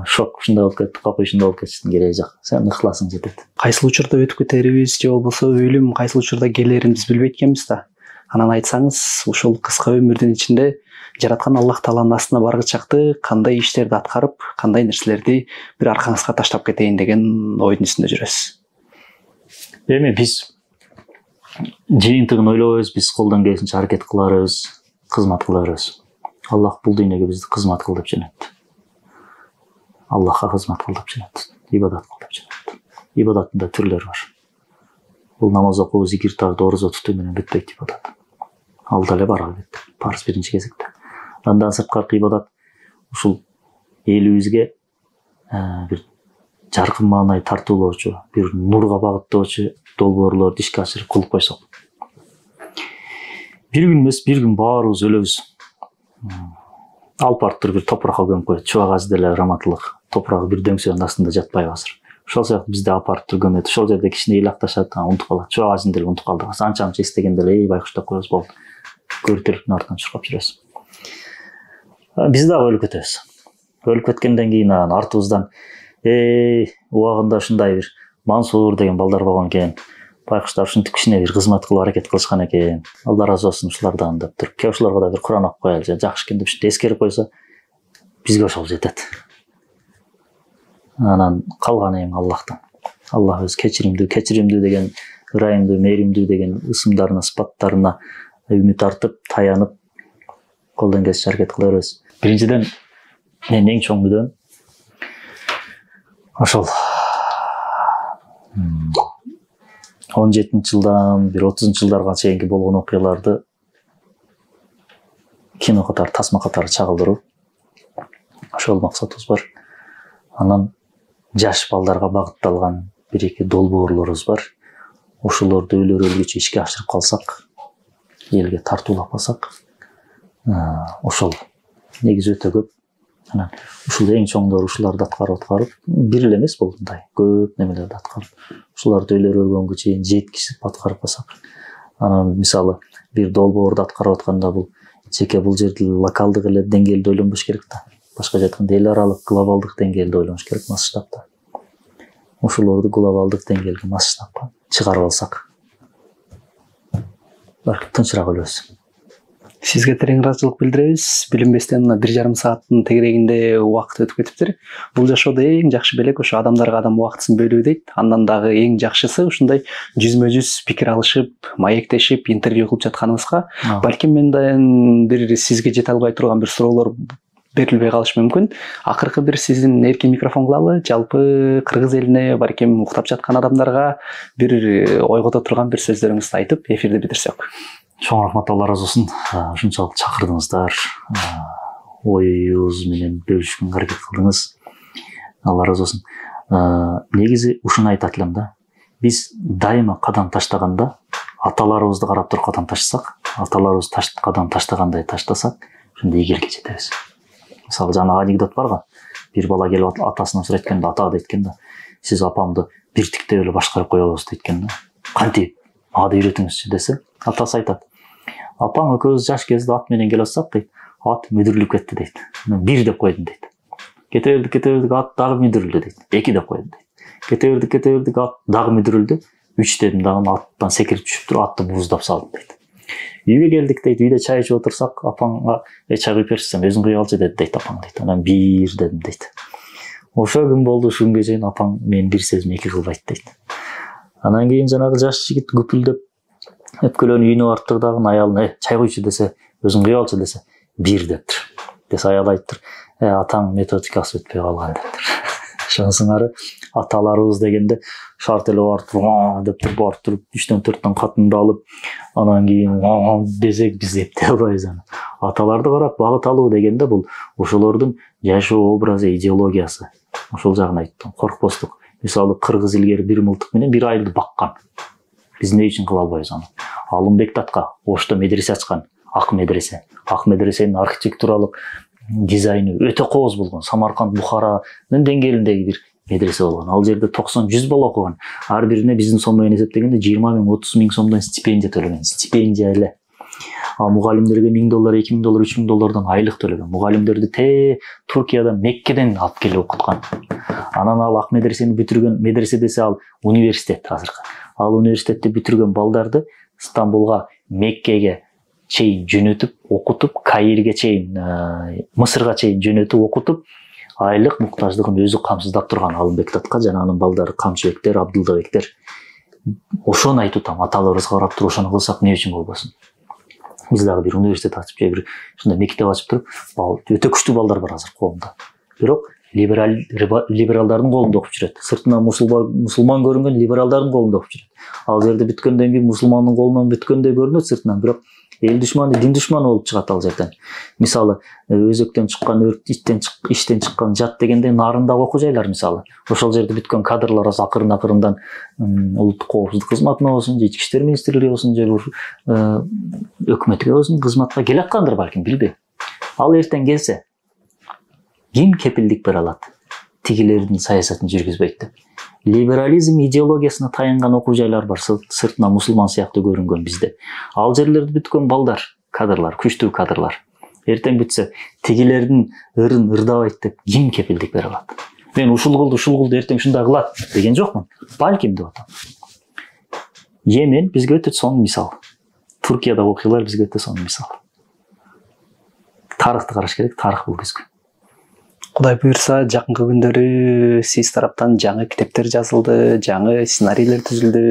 шок ушундай болуп кетти, капы ушундай болуп кетиштин кереги жок. Сен ыхласың жетет. Кайсыл учурда өтүп кетерибиз же болбосо өлүм кайсыл учурда келерин биз билбейт экенбиз да. Анан айтсаңыз, ушул кыска өмүрдүн ичинде жараткан Аллах Тааланын астына баргычакты кандай иштерди аткарып, кандай нерселерди бир аркаңызга таштап кетейин деген ойдун үстүндө жүрөсүз. Эми биз жыйынтыгын ойлобойбуз, биз колдон келишинче аракет кыларбыз, кызмат кыларбыз. Аллах бул дүйнөгө бизди кызмат кыл деп жөнөттү. Аллахка кызмат кыл деп жөнөттү. Ибадат кыл деп жөнөттү. Ибадаттын да түрлөрү бар. Бул намаз окуу, зикир тартуу, орозо тутуу менен бүтпөйт ибадат. Ал деле бар албетте. Парыз биринчи кезекте. Андан сырткары ибадат ушул элибизге бир жаркын маанай тартуулоочу, бир нурга багыттоочу долбоорлорду ишке ашырып кылып койсок. Бир күн эмес, бир күн баарыбыз өлөбүз. Алып барып туруп бир топуракка көмүп коет. Чубак азыр деле раматылык топурагы бир дөңсөнүн астында жатпайбы азыр. Ошол сыяктуу бизди алып барып туруп көмөт. Ошол жерде кичине ыйлакташат, унутуп калат. Чубак азыр деле унутуп калдык. Анча-мынча эстегенде эле байкуш деп коебуз болду. Көртөлүктүн артынан чуркап жүрөбүз. Биз дагы өлүп кетебиз. Өлүп кеткенден кийин артыбыздан убагында ушундай бир Мансур деген балдар болгон экен. Байкуштар ушинтип кичине бир кызмат кылып аракет кылышкан экен. Алла разы болсун ушулардан деп туруп, ке ушуларга да бир Куран окуп коелу, жакшы экен деп ушинтип эскерип койсо, бизге ошол жетет. Анан калган эми Аллахтан. Аллах өз кечиримдүү деген, ырайымдуу, мээримдүү деген ысымдарына, сыпаттарына үмүт артып, таянып, колдон келишинче аракет кыла беребиз. Биринчиден, менин эң чоң мүдөм ошол 17-жылдан бир 30-жылдарга чейинки болгон окуяларды кино катары, тасма катары чагылдыруу. Ошол максатыбыз бар. Анан жаш балдарга багытталган бир-эки долбоорлорубуз бар. Ошолорду өлгүчө ишке ашырып калсак, элге тартуулап калсак, ошол негизи өтө көп. Анан ушул эң чоңдору ушуларды аткарып, бир эле эмес бул, мындай көп немелерди аткарып, ушуларды өлгөнгө чейин жеткизип аткарып калсак. Анан мисалы бир долбоорду аткарып атканда бул жеке бул жерде локалдык эле деңгээлде ойлонбош керек да. Башка айтканда эл аралык, глобалдык деңгээлде ойлонуш керек, масштабта. Ошолорду глобалдык деңгээлге масштабка чыгарып алсак, тынчыраак өлөбүз. Сизге терең ыраазычылык билдиребиз. Билинбестен 1,5 сааттын тегерегинде убакыт өтүп кетиптир. Бул жашоодо эң жакшы белек ошо адамдарга адам убактысын бөлүү дейт. Андан дагы эң жакшысы ушундай жүзмө-жүз пикир алышып, маектешип, интервью кылып жатканыбызга. Балким менден бир сизге жете албай турган бир суроолор берилбей калышы мүмкүн. Акыркы бир сиздин эркин микрофон кылалы, жалпы кыргыз элине, балким уктап жаткан адамдарга бир ойгото турган бир сөздөрүңүздү айтып, эфирди битирсек. Чоң рахмат, Алла разы болсын. Ушунчалык чакырдыңыздар, оюңуз менен бөлүшкөнгө аракет кылдыңыз. Алла разы болсын. Негизи ушуну айтат элем да. Биз дайыма кадам таштаганда, аталарыбызды карап туруп кадам таштасак, аталарыбыз кадам таштагандай таштасак, ошондо ийгиликке жетебиз. Мисалы, жана анекдот барго. Бир бала келип атасынан сурайт экен да, ата дейт экен да, сиз апамды бир тиктеп эле башкарып коебуз дейт экен да. Кантип? Мага да үйрөтүңүзчү десе, атасы айтат. Апаң экөөбүз жаш кезде ат менен келе атсак дейт, ат мүдүрүлүп кетти дейт. Бир деп койдум дейт. Кете бердик, ат дагы мүдүрүлдү дейт. 2 деп койдум дейт. Кете бердик, ат дагы мүдүрүлдү. 3 дедим дагы, аттан секирип түшүп туруп атты бууздап салдым дейт. Үйгө келдик дейт, үйдө чай ичип отурсак, апаңга чай куюп берсем, өзүң куюп алчы дейт апаң дейт. Анан 1 дедим дейт. Ошо күн болду, ушул күнгө чейин апаң менин бир сөзүмө 2 кылбайт дейт. Анан кийин жанагы жаш жигит күпүлдөп өпкөлөнүп үйүнө барып тур дагы, аялына чай куйчу десе, өзүң куюп алчы десе, 1 дептир. Десе аял айтыптыр, атаң методикасы өтпөй калган дептир. Ошонусуңары аталарыбыз дегенде шарт эле барып деп барып туруп 3-төн 4төн катынды алып, анан кийин десек биз эптей албайбыз аны. Аталарды карап багыт алуу дегенде бул ошолордун жашоо образы, идеологиясы. Ошол жагын айттым. Коркпостук. Мисалы, кыргыз илгери бир мылтык менен бир айылды баккан. Биз эмне үчүн кыла албайбыз аны? Алымбек Татка Ошто медресе ачкан, Ак медресе. Ак медресенин архитектуралык дизайны өтө кооз болгон. Самарканд, Бухаранын деңгээлиндеги бир медресе болгон. Ал жерде 90-100 бала окуган. Ар бирине биздин сом менен эсептегенде 20 миң, 30 миң сомдон стипендия төлөгөн. Стипендия эле. Ал мугалимдерге $1000, $2000, $3000 айлык төлөгөн. Мугалимдерди Туркиядан, Меккеден алып келип окуткан. Анан ал Ак медресени бүтүргөн, медресе десе ал университет азыркы. Ал университетти бүтүргөн балдарды Стамбулга, Меккеге чейин жөнөтүп, окутуп, Каирге чейин, Мысырга чейин жөнөтүп, окутуп, айлык муктаждыгын өзү камсыздап турган Алымбек Татка жана анын балдары Камчыбектер, Абдулдабектер. Ошону айтып атам, аталарыбызга карап туруп ошону кылсак эмне үчүн болбосун? Биз дагы бир университет ачып, же бир ушундай мектеп ачып туруп, өтө күчтүү балдар бар азыр коомдо. Бирок либералдардын колунда окуп жүрөт. Сыртынан мусулман көрүнгөн либералдардын колунда окуп жүрөт. Ал жерде бүткөндөн кийин мусулмандын колунан бүткөндөй көрүнөт сыртынан, бирок эл душманы, дин душманы болуп чыгат ал жерден. Мисалы, өзөктөн чыккан өрт, иштен чыккан жат дегенде нарындагы окуу жайлар мисалы. Ошол жерде бүткөн кадрлар акырындан улуттук коопсуздук кызматына болсун, же ички иштер министрлиги болсун, же өкмөткө болсун кызматка келе аткандыр балким, билбейм. Ал эртең келсе, ким кепилдик бере алат? Тигилердин саясатын жүргүзбөйт деп. Либерализм идеологиясына таянган окуу жайлар бар, сыртынан мусулман сыяктуу көрүнгөн бизде. Ал жерлерди бүткөн балдар, кадрлар, күчтүү кадрлар. Эртең бүтсө, тигилердин ырын ырдабайт деп ким кепилдик бере алат? Мен ушул кылды, эртең ушундай кылат деген жокмун. Балким деп атам. Йемен бизге өтө сонун мисал. Туркиядагы окуялар бизге өтө сонун мисал. Тарыхты караш керек, тарых бул көзгү. Кудай буйрса, жакынкы күндөрү сиз тараптан жаңы китептер жазылды, жаңы сценарийлер түзүлдү,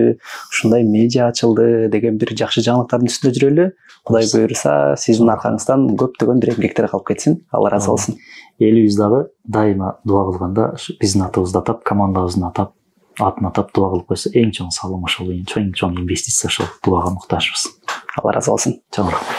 ушундай медиа ачылды деген бир жакшы жаңылыктардын үстүндө жүрөлү. Кудай буйрса, сиздин аркаңыздан көптөгөн бир эмгектер калып кетсин. Алла разы болсун. Элибиз дагы дайыма дуа кылганда биздин атыбызды атап, командабыздын атын атап дуа кылып койсо, эң чоң салым ошол, эң чоң инвестиция ошол дуага муктажбыз. Алла разы болсун. Чоң рахмат.